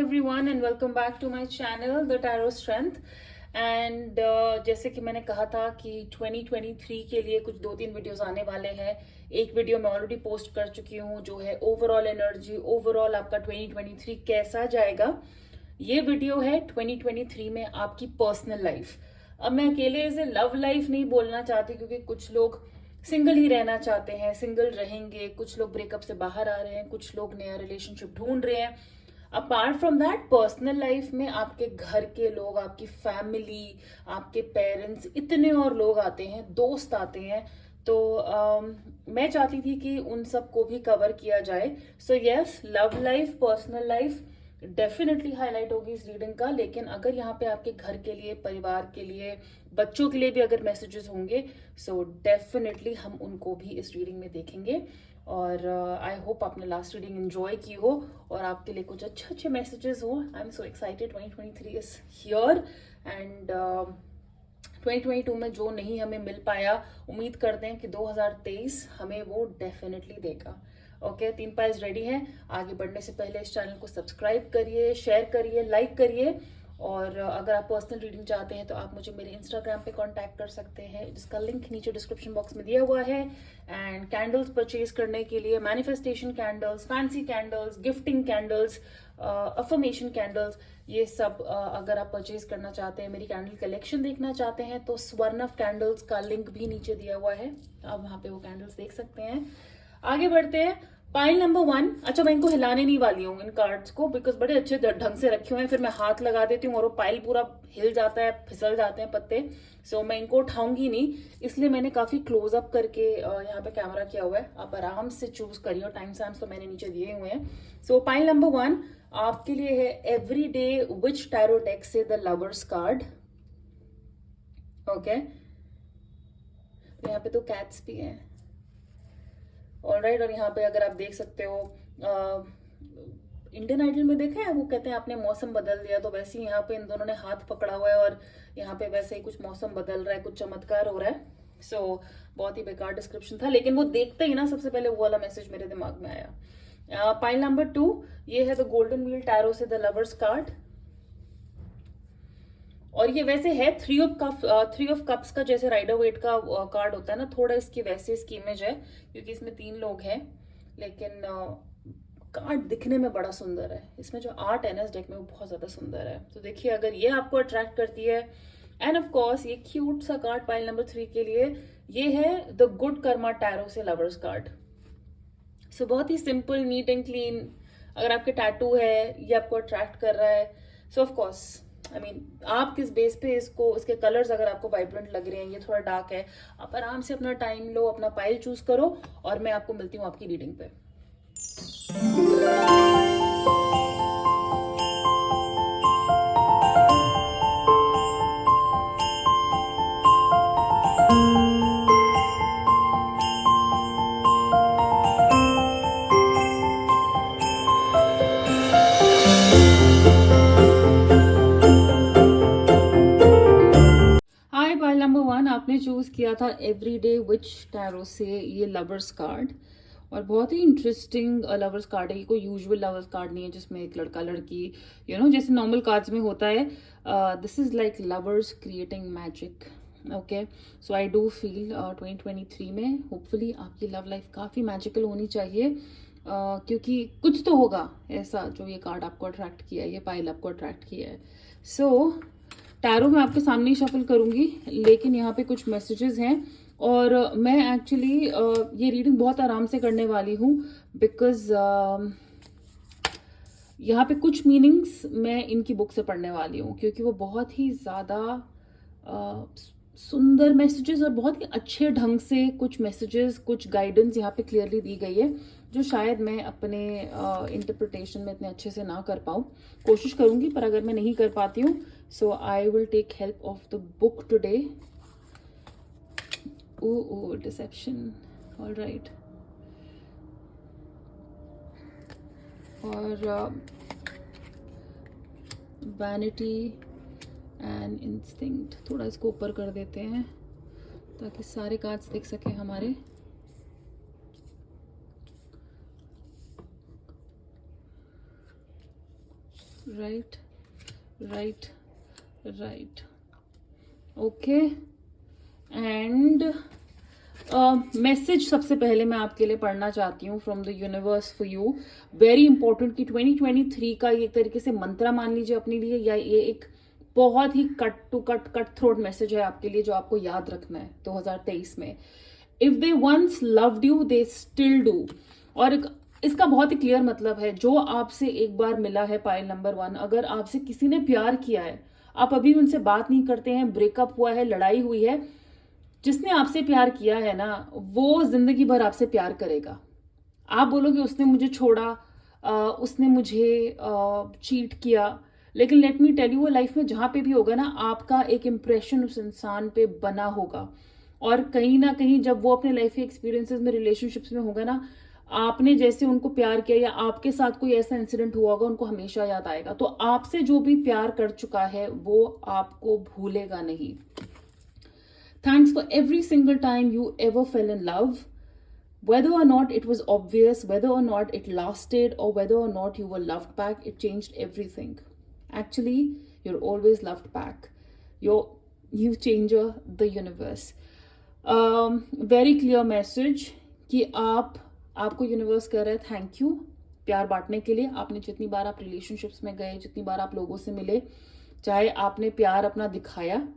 everyone and welcome back to my channel The Tarot Strength and जैसे कि मैंने कहा था कि 2023 के लिए कुछ 2-3 वीडियोस आने वाले हैं। एक वीडियो मैं ऑलरेडी पोस्ट कर चुकी हूँ जो है ओवरऑल एनर्जी, ओवरऑल आपका 2023 कैसा जाएगा। ये वीडियो है 2023 में आपकी पर्सनल लाइफ। अब मैं अकेले से लव लाइफ नहीं बोलना चाहती क्योंकि कुछ लोग सिंगल ही रहना चाहते हैं, सिंगल रहेंगे, कुछ लोग ब्रेकअप से बाहर आ रहे हैं, कुछ लोग नया रिलेशनशिप ढूंढ रहे हैं। Apart from that personal life में आपके घर के लोग, आपकी फैमिली, आपके पेरेंट्स, इतने और लोग आते हैं, दोस्त आते हैं। तो मैं चाहती थी कि उन सब को भी कवर किया जाए। So yes, love life, personal life definitely highlight होगी इस रीडिंग का। लेकिन अगर यहाँ पे आपके घर के लिए, परिवार के लिए, बच्चों के लिए भी अगर मैसेजेस होंगे सो डेफिनेटली हम उनको भी इस रीडिंग में देखेंगे। और आई होप आपने लास्ट रीडिंग एंजॉय की हो और आपके लिए कुछ अच्छे अच्छे मैसेजेस हो। I am so excited, 2023 is here and 2022 में जो नहीं हमें मिल पाया, उम्मीद करते हैं कि 2023 हमें वो डेफिनेटली देगा। ओके, 3 पाइल्स रेडी हैं। आगे बढ़ने से पहले इस चैनल को सब्सक्राइब करिए, शेयर करिए, लाइक करिए। और अगर आप पर्सनल रीडिंग चाहते हैं तो आप मुझे मेरे इंस्टाग्राम पे कांटेक्ट कर सकते हैं, जिसका लिंक नीचे डिस्क्रिप्शन बॉक्स में दिया हुआ है। एंड कैंडल्स परचेज करने के लिए manifestation candles, fancy candles, gifting candles, affirmation candles, ये सब अगर आप परचेज करना चाहते हैं, मेरी कैंडल कलेक्शन देखना चाहते हैं तो स्वर्णव कैंडल्स का लिंक भी नीचे दिया हुआ है, आप वहां पे वो कैंडल्स देख सकते हैं। आगे बढ़ते हैं। Pile number 1। अच्छा, मैं इनको हिलाने नहीं वाली हूँ इन कार्ड्स को, बिकॉज बड़े अच्छे ढंग से रखे हुए हैं। फिर मैं हाथ लगा देती हूँ और वो पाइल पूरा हिल जाता है, फिसल जाते हैं पत्ते। सो मैं इनको उठाऊंगी नहीं, इसलिए मैंने काफी क्लोजअप करके यहाँ पे कैमरा किया हुआ है। आप आराम से चूज करिए और टाइम स्टैम्प्स तो मैंने नीचे दिए हुए हैं। सो पाइल नंबर 1 आपके लिए है एवरीडे विच टैरो डेक से द लवर्स कार्ड। ओके, यहाँ पे तो कैट्स भी हैं। ऑलराइट, और यहाँ पे अगर आप देख सकते हो, इंडियन आइडल में देखा है वो कहते हैं आपने मौसम बदल दिया, तो वैसे ही यहाँ पे इन दोनों ने हाथ पकड़ा हुआ है और यहाँ पे वैसे ही कुछ मौसम बदल रहा है, कुछ चमत्कार हो रहा है। सो बहुत ही बेकार डिस्क्रिप्शन था, लेकिन वो देखते ही ना सबसे पहले वो वाला मैसेज मेरे दिमाग में आया। पाइल नंबर 2 ये है द गोल्डन व्हील टैरो से द लवर्स कार्ड। और ये वैसे है थ्री ऑफ कप्स का, जैसे राइडर वेट का कार्ड होता है ना, थोड़ा इसकी वैसे इसकी इमेज है क्योंकि इसमें 3 लोग हैं। लेकिन कार्ड दिखने में बड़ा सुंदर है। इसमें जो आर्ट है ना इस डेक में वो बहुत ज्यादा सुंदर है। तो देखिए, अगर ये आपको अट्रैक्ट करती है, एंड ऑफ कोर्स ये क्यूट सा कार्ड पाइल नंबर 3 के लिए, ये है द गुड कर्मा टैरो से लवर्स कार्ड। सो बहुत ही सिंपल, नीट एंड क्लीन। अगर आपके टैटू है, ये आपको अट्रैक्ट कर रहा है, सो ऑफ कोर्स आप किस बेस पे इसको, इसके कलर्स अगर आपको वाइब्रेंट लग रहे हैं, ये थोड़ा डार्क है, आप आराम से अपना टाइम लो, अपना पाइल चूज करो और मैं आपको मिलती हूँ आपकी रीडिंग पे। पाइल नंबर 1 आपने चूज किया था एवरीडे विच टैरो से ये लवर्स कार्ड। और बहुत ही इंटरेस्टिंग लवर्स कार्ड है। ये कोई यूजुअल लवर्स कार्ड नहीं है जिसमें एक लड़का लड़की जैसे नॉर्मल कार्ड्स में होता है। This is like lovers creating magic. Okay, so I do feel 2023 में होपफुली आपकी लव लाइफ काफ़ी मैजिकल होनी चाहिए, क्योंकि कुछ तो होगा ऐसा जो ये कार्ड आपको अट्रैक्ट किया है, ये पाइल आपको अट्रैक्ट किया है। सो टैरो मैं आपके सामने ही शफल करूंगी, लेकिन यहाँ पे कुछ मैसेजेस हैं और मैं एक्चुअली ये रीडिंग बहुत आराम से करने वाली हूँ, बिकॉज यहाँ पे कुछ मीनिंग्स मैं इनकी बुक से पढ़ने वाली हूँ, क्योंकि वो बहुत ही ज़्यादा सुंदर मैसेजेस और बहुत ही अच्छे ढंग से कुछ मैसेजेस, कुछ गाइडेंस यहाँ पे क्लियरली दी गई है, जो शायद मैं अपने इंटरप्रिटेशन में इतने अच्छे से ना कर पाऊँ। कोशिश करूँगी, पर अगर मैं नहीं कर पाती हूँ so I will take help of the book today. Oh deception, all right. और वैनिटी एंड इंस्टिंक्ट, थोड़ा इसको ऊपर कर देते हैं ताकि सारे कार्ड्स दिख सके हमारे। Right, right, right, okay. And message सबसे पहले मैं आपके लिए पढ़ना चाहती हूँ from the universe for you, very important, कि 2023 का ये एक तरीके से मंत्रा मान लीजिए अपने लिए, या ये एक बहुत ही कट थ्रोट मैसेज है आपके लिए जो आपको याद रखना है 2023 में। If they once loved you they still do. और इसका बहुत ही क्लियर मतलब है, जो आपसे एक बार मिला है, पाइल नंबर 1, अगर आपसे किसी ने प्यार किया है, आप अभी उनसे बात नहीं करते हैं, ब्रेकअप हुआ है, लड़ाई हुई है, जिसने आपसे प्यार किया है ना, वो जिंदगी भर आपसे प्यार करेगा। आप बोलोगे उसने मुझे छोड़ा, उसने मुझे चीट किया, लेकिन लेट मी टेल यू, वो लाइफ में जहां पे भी होगा ना, आपका एक इम्प्रेशन उस इंसान पे बना होगा। और कहीं ना कहीं जब वो अपने लाइफ के एक्सपीरियंसेस में, रिलेशनशिप्स में होगा ना, आपने जैसे उनको प्यार किया या आपके साथ कोई ऐसा इंसिडेंट हुआ होगा, उनको हमेशा याद आएगा। तो आपसे जो भी प्यार कर चुका है वो आपको भूलेगा नहीं। Thanks for every single time you ever fell in love, whether or not it was obvious, whether or not it lasted, or whether or not you were loved back, it changed everything. Actually, you're always loved back. You changer the universe. Very clear message कि आपको universe कह रहा है thank you प्यार बांटने के लिए। आपने जितनी बार आप रिलेशनशिप्स में गए, जितनी बार आप लोगों से मिले, चाहे आपने प्यार अपना दिखाया,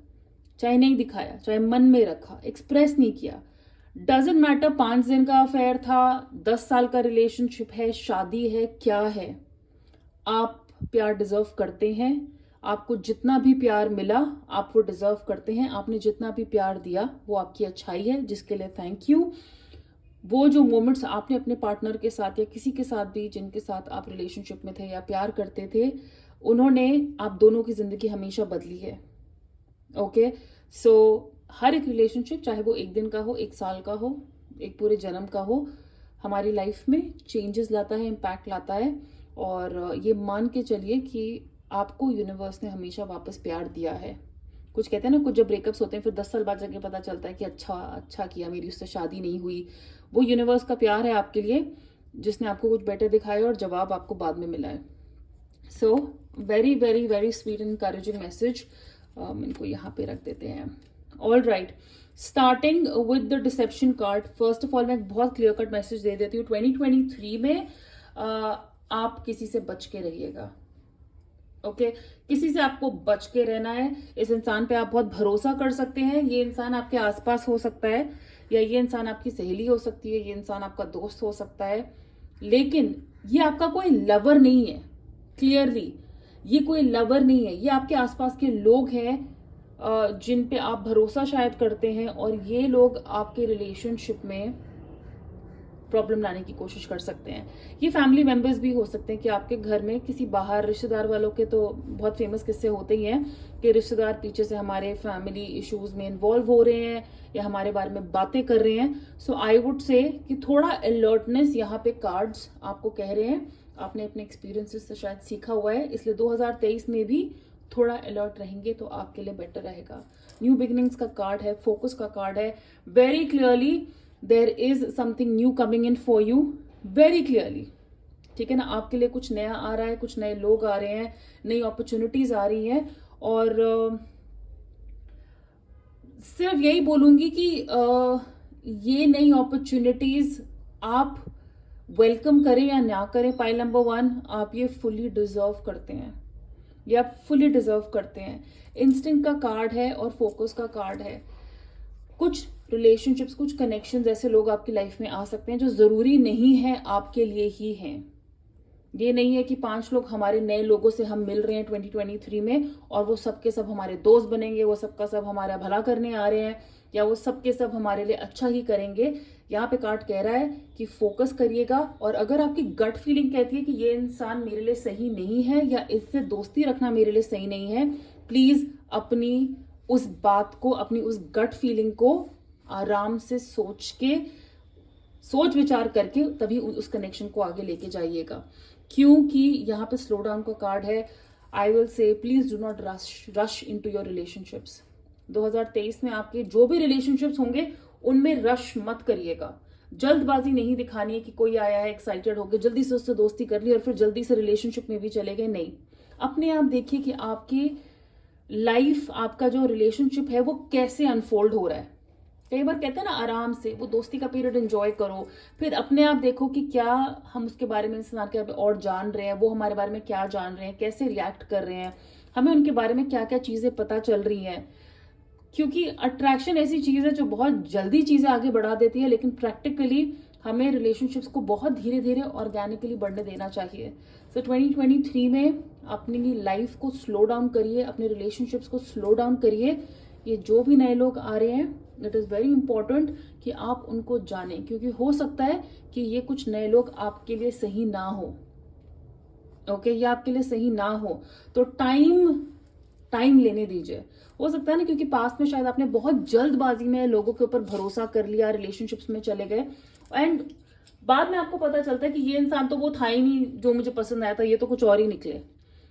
चाहे नहीं दिखाया, चाहे मन में रखा, एक्सप्रेस नहीं किया, डजेंट मैटर। 5 दिन का अफेयर था, 10 साल का रिलेशनशिप है, शादी है, क्या है, आप प्यार डिजर्व करते हैं। आपको जितना भी प्यार मिला आप वो डिजर्व करते हैं। आपने जितना भी प्यार दिया वो आपकी अच्छाई है, जिसके लिए थैंक यू। वो जो मोमेंट्स आपने अपने पार्टनर के साथ या किसी के साथ भी जिनके साथ आप रिलेशनशिप में थे या प्यार करते थे, उन्होंने आप दोनों की जिंदगी हमेशा बदली है। ओके, सो हर एक रिलेशनशिप, चाहे वो 1 दिन का हो, 1 साल का हो, एक पूरे जन्म का हो, हमारी लाइफ में चेंजेस लाता है, इम्पैक्ट लाता है। और ये मान के चलिए कि आपको यूनिवर्स ने हमेशा वापस प्यार दिया है। कुछ कहते हैं ना, कुछ जब ब्रेकअप्स होते हैं फिर 10 साल बाद जाके पता चलता है कि अच्छा किया, मेरी उससे शादी नहीं हुई। वो यूनिवर्स का प्यार है आपके लिए, जिसने आपको कुछ बेटर दिखाया और जवाब आपको बाद में मिला है। So very very very sweet and encouraging message. इनको यहाँ पे रख देते हैं। All right, starting with the deception card. First of all मैं एक बहुत क्लियर कट मैसेज दे देती हूँ। 2023 में आप किसी से बच के रहिएगा। ओके, किसी से आपको बच के रहना है। इस इंसान पे आप बहुत भरोसा कर सकते हैं। ये इंसान आपके आसपास हो सकता है, या ये इंसान आपकी सहेली हो सकती है, ये इंसान आपका दोस्त हो सकता है, लेकिन ये आपका कोई लवर नहीं है। क्लियरली, ये कोई लवर नहीं है। ये आपके आसपास के लोग हैं जिन पे आप भरोसा शायद करते हैं, और ये लोग आपके रिलेशनशिप में प्रॉब्लम लाने की कोशिश कर सकते हैं। ये फैमिली मेंबर्स भी हो सकते हैं कि आपके घर में किसी बाहर रिश्तेदार वालों के, तो बहुत फेमस किस्से होते ही हैं कि रिश्तेदार पीछे से हमारे फैमिली इश्यूज में इन्वॉल्व हो रहे हैं या हमारे बारे में बातें कर रहे हैं। सो आई वुड से कि थोड़ा अलर्टनेस यहाँ पे कार्ड्स आपको कह रहे हैं। आपने अपने एक्सपीरियंसेस से शायद सीखा हुआ है, इसलिए 2023 में भी थोड़ा अलर्ट रहेंगे तो आपके लिए बेटर रहेगा। न्यू बिगिनिंग्स का कार्ड है, फोकस का कार्ड है। Very clearly there is something new coming in for you, very clearly. ठीक है ना, आपके लिए कुछ नया आ रहा है, कुछ नए लोग आ रहे हैं, नई अपॉर्चुनिटीज आ रही हैं। और सिर्फ यही बोलूंगी कि ये नई अपॉर्चुनिटीज आप वेलकम करें या ना करें, पाइल नंबर 1, आप ये फुली डिजर्व करते हैं। ये आप फुली डिजर्व करते हैं। इंस्टिंक्ट का कार्ड है और फोकस का कार्ड है। कुछ रिलेशनशिप्स, कुछ कनेक्शंस ऐसे लोग आपकी लाइफ में आ सकते हैं जो जरूरी नहीं है आपके लिए ही हैं। ये नहीं है कि 5 लोग हमारे नए लोगों से हम मिल रहे हैं 2023 में और वो सबके सब हमारे दोस्त बनेंगे, वो सबका सब हमारा भला करने आ रहे हैं, या वो सबके सब हमारे लिए अच्छा ही करेंगे। यहाँ पे कार्ड कह रहा है कि फोकस करिएगा। और अगर आपकी गट फीलिंग कहती है कि ये इंसान मेरे लिए सही नहीं है या इससे दोस्ती रखना मेरे लिए सही नहीं है, प्लीज अपनी उस बात को, अपनी उस गट फीलिंग को आराम से सोच विचार करके तभी उस कनेक्शन को आगे लेके जाइएगा। क्योंकि यहाँ पे स्लो डाउन का कार्ड है। I will say please do not rush into your relationships. 2023 में आपके जो भी रिलेशनशिप्स होंगे उनमें रश मत करिएगा। जल्दबाजी नहीं दिखानी है कि कोई आया है एक्साइटेड होकर जल्दी से उससे दोस्ती कर ली और फिर जल्दी से रिलेशनशिप में भी चले गए। नहीं, अपने आप देखिए कि आपकी लाइफ, आपका जो रिलेशनशिप है वो कैसे अनफोल्ड हो रहा है। कई बार कहते हैं ना, आराम से वो दोस्ती का पीरियड एंजॉय करो, फिर अपने आप देखो कि क्या हम उसके बारे में इंसान के बारे में और जान रहे हैं, वो हमारे बारे में क्या जान रहे हैं, कैसे रिएक्ट कर रहे हैं, हमें उनके बारे में क्या क्या चीजें पता चल रही हैं। क्योंकि अट्रैक्शन ऐसी चीज है जो बहुत जल्दी चीजें आगे बढ़ा देती है, लेकिन प्रैक्टिकली हमें रिलेशनशिप्स को बहुत धीरे धीरे ऑर्गेनिकली बढ़ने देना चाहिए। सो 2023 में अपनी लाइफ को स्लो डाउन करिए, अपने रिलेशनशिप्स को स्लो डाउन करिए। ये जो भी नए लोग आ रहे हैं, इट इज़ वेरी इंपॉर्टेंट कि आप उनको जानें, क्योंकि हो सकता है कि ये कुछ नए लोग आपके लिए सही ना हो। ओके, ये आपके लिए सही ना हो, तो टाइम लेने दीजिए। हो सकता है ना, क्योंकि पास्ट में शायद आपने बहुत जल्दबाजी में लोगों के ऊपर भरोसा कर लिया, रिलेशनशिप्स में चले गए, एंड बाद में आपको पता चलता है कि ये इंसान तो वो था ही नहीं जो मुझे पसंद आया था, ये तो कुछ और ही निकले।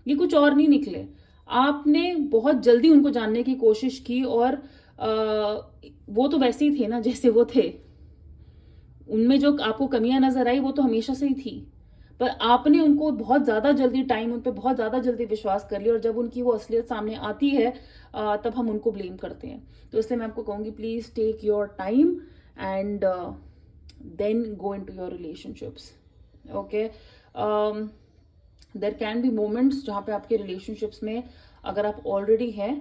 ये कुछ और नहीं निकले, आपने बहुत जल्दी उनको जानने की कोशिश की, और वो तो वैसे ही थे ना जैसे वो थे। उनमें जो आपको कमियां नजर आई वो तो हमेशा से ही थी, पर आपने उनको बहुत ज्यादा जल्दी उन पर बहुत ज्यादा जल्दी विश्वास कर लिया, और जब उनकी वो असलियत सामने आती है तब हम उनको ब्लेम करते हैं। तो इसलिए मैं आपको कहूंगी, please take your time and then go into your relationships. Okay, there can be moments जहाँ पे आपके रिलेशनशिप्स में, अगर आप ऑलरेडी हैं,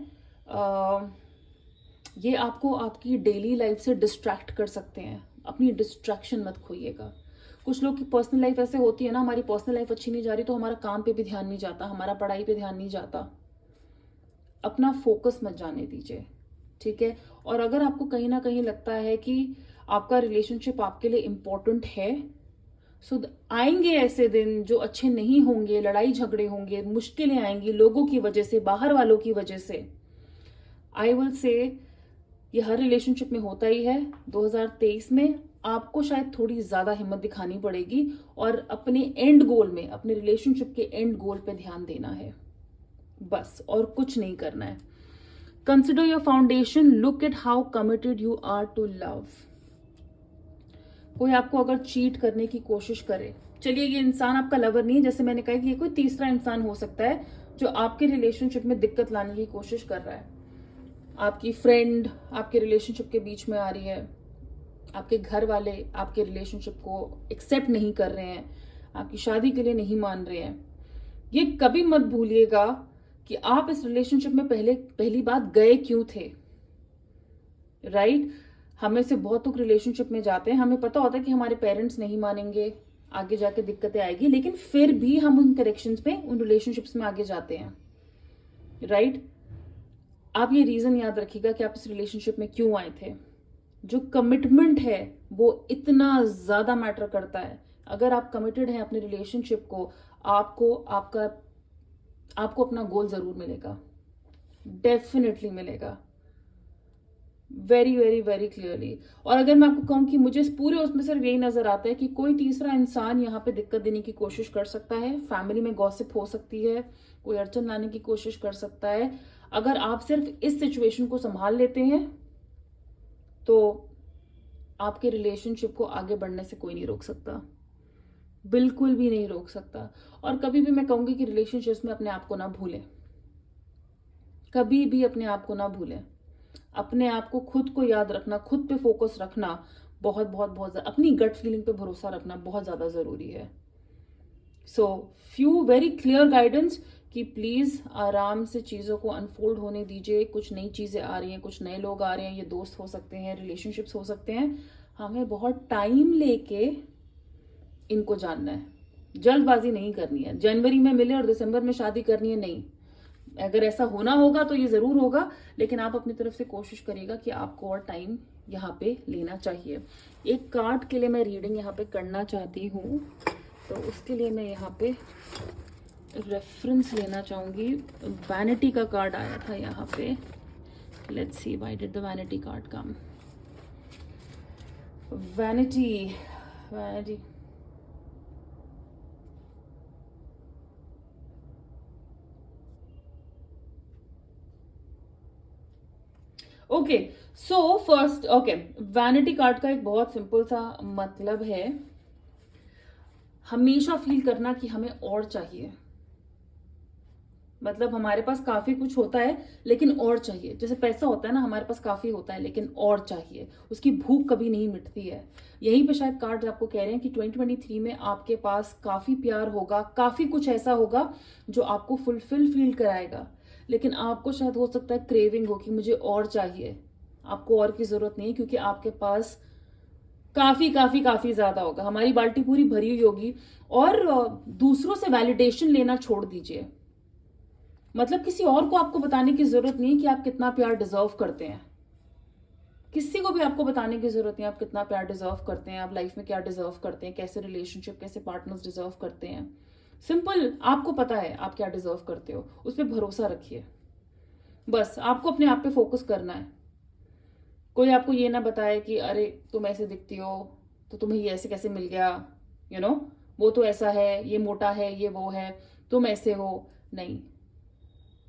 ये आपको आपकी डेली लाइफ से डिस्ट्रैक्ट कर सकते हैं। अपनी डिस्ट्रैक्शन मत खोइएगा। कुछ लोग की पर्सनल लाइफ ऐसे होती है ना, हमारी पर्सनल लाइफ अच्छी नहीं जा रही तो हमारा काम पे भी ध्यान नहीं जाता, हमारा पढ़ाई पे ध्यान नहीं जाता। अपना फोकस मत जाने दीजिए, ठीक है। और अगर आपको कहीं ना कहीं लगता है कि आपका रिलेशनशिप आपके लिए इम्पोर्टेंट है, सो आएंगे ऐसे दिन जो अच्छे नहीं होंगे, लड़ाई झगड़े होंगे, मुश्किलें आएंगी लोगों की वजह से, बाहर वालों की वजह से। आई विल से ये हर रिलेशनशिप में होता ही है। 2023 में आपको शायद थोड़ी ज्यादा हिम्मत दिखानी पड़ेगी और अपने एंड गोल में, अपने रिलेशनशिप के एंड गोल पे ध्यान देना है, बस, और कुछ नहीं करना है। Consider your foundation, look at how committed you are to love. कोई आपको अगर चीट करने की कोशिश करे, चलिए ये इंसान आपका लवर नहीं है, जैसे मैंने कहा कि ये कोई तीसरा इंसान हो सकता है जो आपके रिलेशनशिप में दिक्कत लाने की कोशिश कर रहा है। आपकी फ्रेंड आपके रिलेशनशिप के बीच में आ रही है, आपके घर वाले आपके रिलेशनशिप को एक्सेप्ट नहीं कर रहे हैं, आपकी शादी के लिए नहीं मान रहे हैं। ये कभी मत भूलिएगा कि आप इस रिलेशनशिप में पहली बात गए क्यों थे, राइट। हमें से बहुत लोग रिलेशनशिप में जाते हैं, हमें पता होता है कि हमारे पेरेंट्स नहीं मानेंगे, आगे जाके दिक्कतें आएगी, लेकिन फिर भी हम उन करेक्शंस में, उन रिलेशनशिप्स में आगे जाते हैं, राइट। आप ये रीजन याद रखिएगा कि आप इस रिलेशनशिप में क्यों आए थे। जो कमिटमेंट है वो इतना ज्यादा मैटर करता है। अगर आप कमिटेड हैं अपने रिलेशनशिप को, आपको अपना गोल जरूर मिलेगा, डेफिनेटली मिलेगा, वेरी वेरी वेरी क्लियरली। और अगर मैं आपको कहूं कि मुझे पूरे उसमें सिर्फ यही नजर आता है कि कोई तीसरा इंसान यहाँ पे दिक्कत देने की कोशिश कर सकता है, फैमिली में गॉसिप हो सकती है, कोई अड़चन लाने की कोशिश कर सकता है। अगर आप सिर्फ इस सिचुएशन को संभाल लेते हैं तो आपके रिलेशनशिप को आगे बढ़ने से कोई नहीं रोक सकता, बिल्कुल भी नहीं रोक सकता। और कभी भी मैं कहूंगी कि रिलेशनशिप्स में अपने आप को ना भूलें, कभी भी अपने आप को ना भूलें। अपने आप को, खुद को याद रखना, खुद पे फोकस रखना बहुत बहुत बहुत, अपनी गट फीलिंग पे भरोसा रखना बहुत ज्यादा जरूरी है। So few very clear guidance कि प्लीज आराम से चीजों को अनफोल्ड होने दीजिए। कुछ नई चीजें आ रही हैं, कुछ नए लोग आ रहे हैं, ये दोस्त हो सकते हैं, रिलेशनशिप्स हो सकते हैं। हमें बहुत टाइम लेके इनको जानना है, जल्दबाजी नहीं करनी है। जनवरी में मिले और दिसंबर में शादी करनी है, नहीं। अगर ऐसा होना होगा तो ये जरूर होगा, लेकिन आप अपनी तरफ से कोशिश करिएगा कि आपको और टाइम यहाँ पे लेना चाहिए। एक कार्ड के लिए मैं रीडिंग यहाँ पे करना चाहती हूँ, तो उसके लिए मैं यहाँ पे रेफरेंस लेना चाहूंगी। वैनिटी का कार्ड आया था यहाँ पे। Let's see why did the vanity card come. Vanity okay, so first, okay, vanity card का एक बहुत सिंपल सा मतलब है, हमेशा फील करना कि हमें और चाहिए, मतलब हमारे पास काफी कुछ होता है लेकिन और चाहिए, जैसे पैसा होता है ना, हमारे पास काफी होता है लेकिन और चाहिए, उसकी भूख कभी नहीं मिटती है। यहीं पे शायद कार्ड आपको कह रहे हैं कि 2023 में आपके पास काफी प्यार होगा, काफी कुछ ऐसा होगा जो आपको फुलफिल फील कराएगा, लेकिन आपको शायद हो सकता है क्रेविंग हो कि मुझे और चाहिए। आपको और की जरूरत नहीं, क्योंकि आपके पास काफी काफी काफी ज्यादा होगा, हमारी बाल्टी पूरी भरी हुई होगी। और दूसरों से वैलिडेशन लेना छोड़ दीजिए, मतलब किसी और को आपको बताने की जरूरत नहीं है कि आप कितना प्यार डिजर्व करते हैं। किसी को भी आपको बताने की जरूरत नहीं है आप कितना प्यार डिजर्व करते हैं, आप लाइफ में क्या डिजर्व करते हैं, कैसे रिलेशनशिप, कैसे पार्टनर्स डिजर्व करते हैं। सिंपल, आपको पता है आप क्या डिजर्व करते हो, उस पर भरोसा रखिए। बस आपको अपने आप पे फोकस करना है। कोई आपको ये ना बताए कि अरे तुम ऐसे दिखती हो तो तुम्हें ये ऐसे कैसे मिल गया, यू नो, वो तो ऐसा है, ये मोटा है, ये वो है, तुम ऐसे हो। नहीं,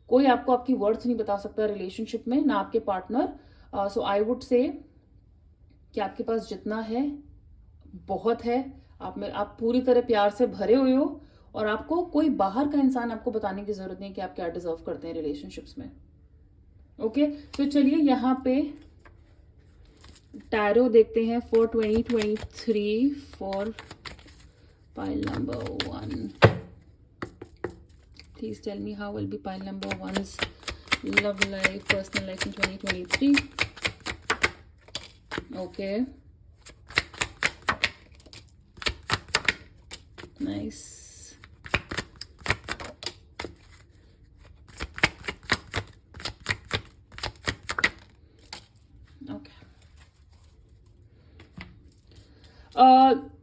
कोई आपको आपकी वर्थ नहीं बता सकता रिलेशनशिप में, ना आपके partner. So I would say कि आपके पास जितना है बहुत है, आप पूरी तरह प्यार से भरे हुए हो, और आपको कोई बाहर का इंसान आपको बताने की जरूरत नहीं कि आप क्या डिजर्व करते हैं रिलेशनशिप्स में। ओके, तो चलिए यहाँ पे टैरो देखते हैं for 2023 for pile number 1। Please tell me how will be pile number 1's love life, personal life in 2023. Okay. Nice. Okay.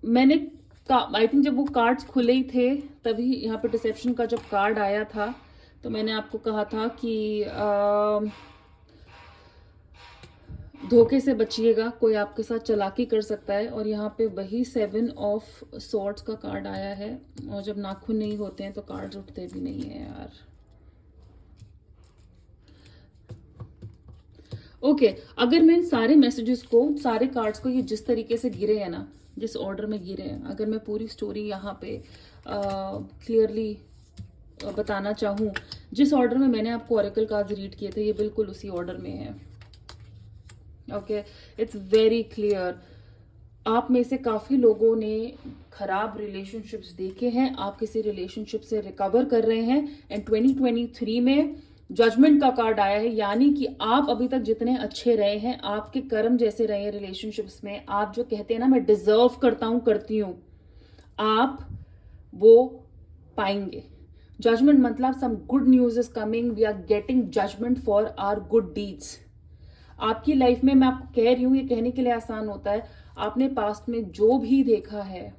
मैंने आई थिंक जब वो कार्ड्स खुले ही थे तभी यहाँ पे डिसेप्शन का जब कार्ड आया था तो मैंने आपको कहा था कि धोखे से बचिएगा, कोई आपके साथ चालाकी कर सकता है। और यहाँ पे वही 7 ऑफ सॉर्ड्स का कार्ड आया है, और जब नाखून नहीं होते हैं तो कार्ड्स उठते भी नहीं है यार। ओके, अगर मैं इन सारे मैसेजेस को, सारे कार्ड्स को, ये जिस तरीके से गिरे हैं ना, जिस ऑर्डर में गिरे हैं, अगर मैं पूरी स्टोरी यहाँ पे क्लियरली बताना चाहूँ, जिस ऑर्डर में मैंने आपको ऑरेकल कार्ड्स रीड किए थे ये बिल्कुल उसी ऑर्डर में है। Okay, it's very clear. आप में से काफी लोगों ने खराब रिलेशनशिप्स देखे हैं, आप किसी रिलेशनशिप से रिकवर कर रहे हैं, एंड 2023 में जजमेंट का कार्ड आया है, यानी कि आप अभी तक जितने अच्छे रहे हैं, आपके कर्म जैसे रहे हैं रिलेशनशिप्स में, आप जो कहते हैं ना मैं डिजर्व करता हूं, करती हूं, आप वो पाएंगे। जजमेंट मतलब some good news is coming, we are getting judgement for our good deeds. आपकी लाइफ में, मैं आपको कह रही हूं, ये कहने के लिए आसान होता है, आपने पास्ट में जो भी देखा है,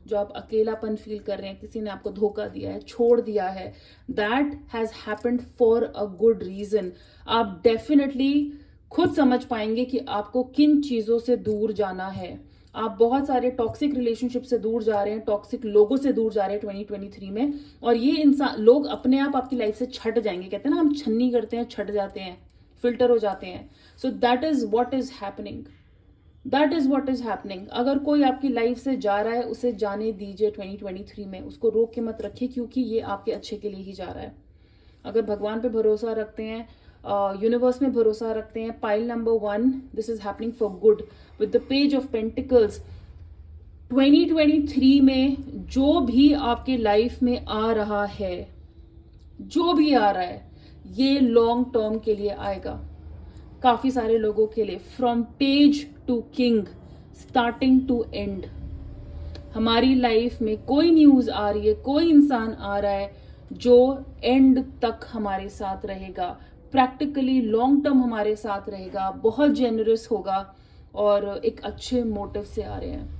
जो आप अकेलापन फील कर रहे हैं, किसी ने आपको धोखा दिया है, छोड़ दिया है, that has happened for a good reason. आप डेफिनेटली खुद समझ पाएंगे कि आपको किन चीजों से दूर जाना है। आप बहुत सारे टॉक्सिक रिलेशनशिप से दूर जा रहे हैं, टॉक्सिक लोगों से दूर जा रहे हैं 2023 में, और ये इंसान लोग अपने आप आपकी लाइफ से छट जाएंगे। कहते हैं ना हम छन्नी करते हैं, छट जाते हैं, फिल्टर हो जाते हैं। So that is what is happening, that is what is happening. अगर कोई आपकी लाइफ से जा रहा है उसे जाने दीजिए 2023 में, उसको रोक के मत रखिए, क्योंकि ये आपके अच्छे के लिए ही जा रहा है। अगर भगवान पे भरोसा रखते हैं, यूनिवर्स में भरोसा रखते हैं, pile number 1, this is happening for good with the page of pentacles. 2023 में जो भी आपके लाइफ में आ रहा है, जो भी आ रहा है, ये लॉन्ग टर्म के लिए आएगा। काफी सारे लोगों के लिए, from page to king, starting to end. हमारी लाइफ में कोई न्यूज आ रही है, कोई इंसान आ रहा है जो एंड तक हमारे साथ रहेगा, प्रैक्टिकली लॉन्ग टर्म हमारे साथ रहेगा, बहुत जेनरस होगा, और एक अच्छे मोटिव से आ रहे हैं।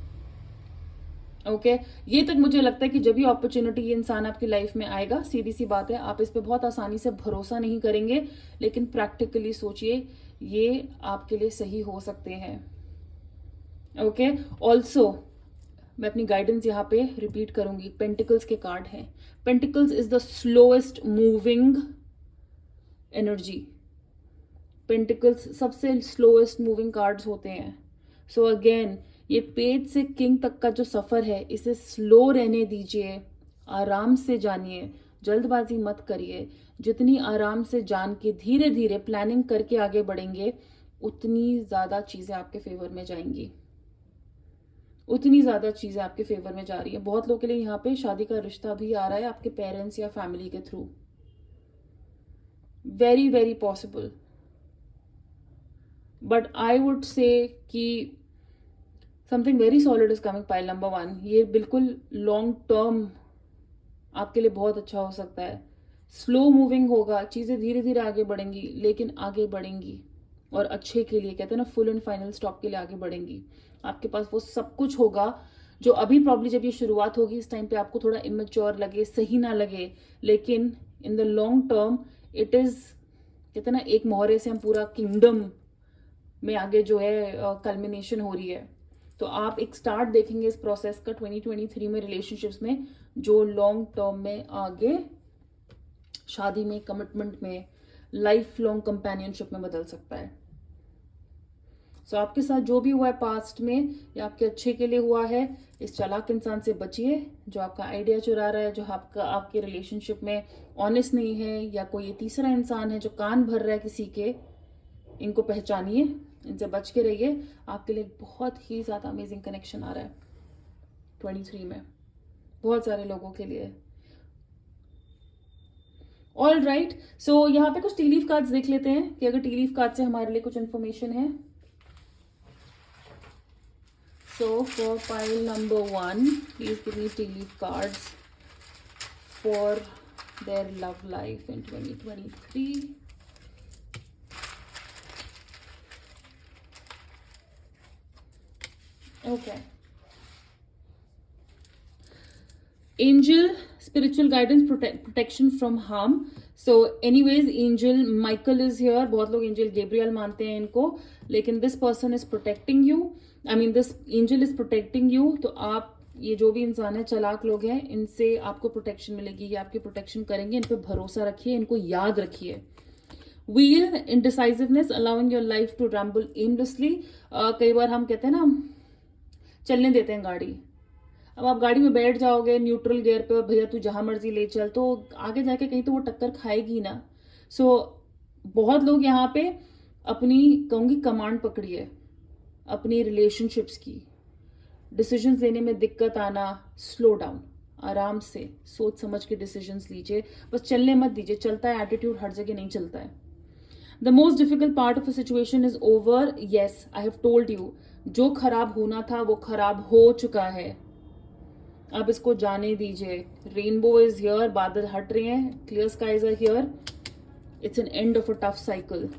ओके, ये तक मुझे लगता है कि जब भी अपॉर्चुनिटी ये इंसान आपकी लाइफ में आएगा, सीधी सी बात है, आप इस पे बहुत आसानी से भरोसा नहीं करेंगे, लेकिन प्रैक्टिकली सोचिए, ये आपके लिए सही हो सकते हैं। ओके, ऑल्सो मैं अपनी गाइडेंस यहाँ पे रिपीट करूंगी। पेंटिकल्स के कार्ड हैं, pentacles is the slowest moving energy, pentacles सबसे स्लोएस्ट मूविंग कार्ड्स होते हैं। सो अगेन, ये पेज से किंग तक का जो सफर है, इसे स्लो रहने दीजिए, आराम से जानिए, जल्दबाजी मत करिए। जितनी आराम से जान के धीरे धीरे प्लानिंग करके आगे बढ़ेंगे, उतनी ज़्यादा चीज़ें आपके फेवर में जाएंगी, उतनी ज़्यादा चीज़ें आपके फेवर में जा रही है। बहुत लोगों के लिए यहाँ पे शादी का रिश्ता भी आ रहा है आपके पेरेंट्स या फैमिली के through, very very possible. But I would say कि something very solid is coming, pile number 1। ये बिल्कुल लॉन्ग टर्म आपके लिए बहुत अच्छा हो सकता है। स्लो मूविंग होगा, चीज़ें धीरे धीरे आगे बढ़ेंगी, लेकिन आगे बढ़ेंगी और अच्छे के लिए। कहते हैं ना, फुल एंड फाइनल स्टॉप के लिए आगे बढ़ेंगी। आपके पास वो सब कुछ होगा जो अभी प्रॉब्ली जब ये शुरुआत होगी इस टाइम पे आपको थोड़ा इमेच्योर लगे, सही ना लगे, लेकिन in the long term it is, कहते हैं ना, एक मोहरे से हम पूरा किंगडम में आगे जो है कल्मिनेशन हो रही है। तो आप एक स्टार्ट देखेंगे इस प्रोसेस का 2023 में रिलेशनशिप्स में, जो लॉन्ग टर्म में आगे शादी में, कमिटमेंट में, लाइफ लॉन्ग कंपेनियनशिप में बदल सकता है। सो आपके साथ जो भी हुआ है पास्ट में, या आपके अच्छे के लिए हुआ है। इस चालाक इंसान से बचिए जो आपका आइडिया चुरा रहा है, जो आपके रिलेशनशिप में ऑनेस्ट नहीं है, या कोई ये तीसरा इंसान है जो कान भर रहा है किसी के। इनको पहचानिए, इनसे बच के रहिए। आपके लिए बहुत ही ज़्यादा अमेजिंग कनेक्शन आ रहा है 23 में, बहुत सारे लोगों के लिए। ऑल राइट, सो यहाँ पे कुछ टी लीफ कार्ड्स देख लेते हैं कि अगर टी लीफ कार्ड से हमारे लिए कुछ इन्फॉर्मेशन है। So for pile number 1, please give me tea leaf cards for their love life in 2023. Okay. Angel, spiritual guidance, protection from harm. So anyways, angel Michael is here. बहुत लोग angel Gabriel मानते हैं इनको, लेकिन this person is protecting you. I mean this angel is protecting you. तो आप, ये जो भी इंसान है, चालाक लोग हैं, इनसे आपको प्रोटेक्शन मिलेगी, ये आपकी प्रोटेक्शन करेंगे। इन पे भरोसा रखिए, इनको याद रखिए। Wheel, indecisiveness, allowing your life to ramble aimlessly. कई बार हम कहते हैं ना, चलने देते हैं गाड़ी। अब आप गाड़ी में बैठ जाओगे न्यूट्रल गियर पे, और भैया तू जहां मर्जी ले चल, तो आगे जाके कहीं तो वो टक्कर खाएगी ना। सो बहुत लोग यहाँ पे अपनी, कहूंगी, कमांड पकड़िए अपनी रिलेशनशिप्स की। डिसीजंस लेने में दिक्कत आना, स्लो डाउन, आराम से सोच समझ के डिसीजंस लीजिए, बस चलने मत दीजिए। चलता है एटीट्यूड, हर जगह नहीं चलता है। The most difficult part of a situation is over. Yes, I have told you, जो खराब होना था वो खराब हो चुका है, अब इसको जाने दीजिए। रेनबो इज हियर, बादल हट रहे हैं, clear skies are here. It's an end of a tough cycle.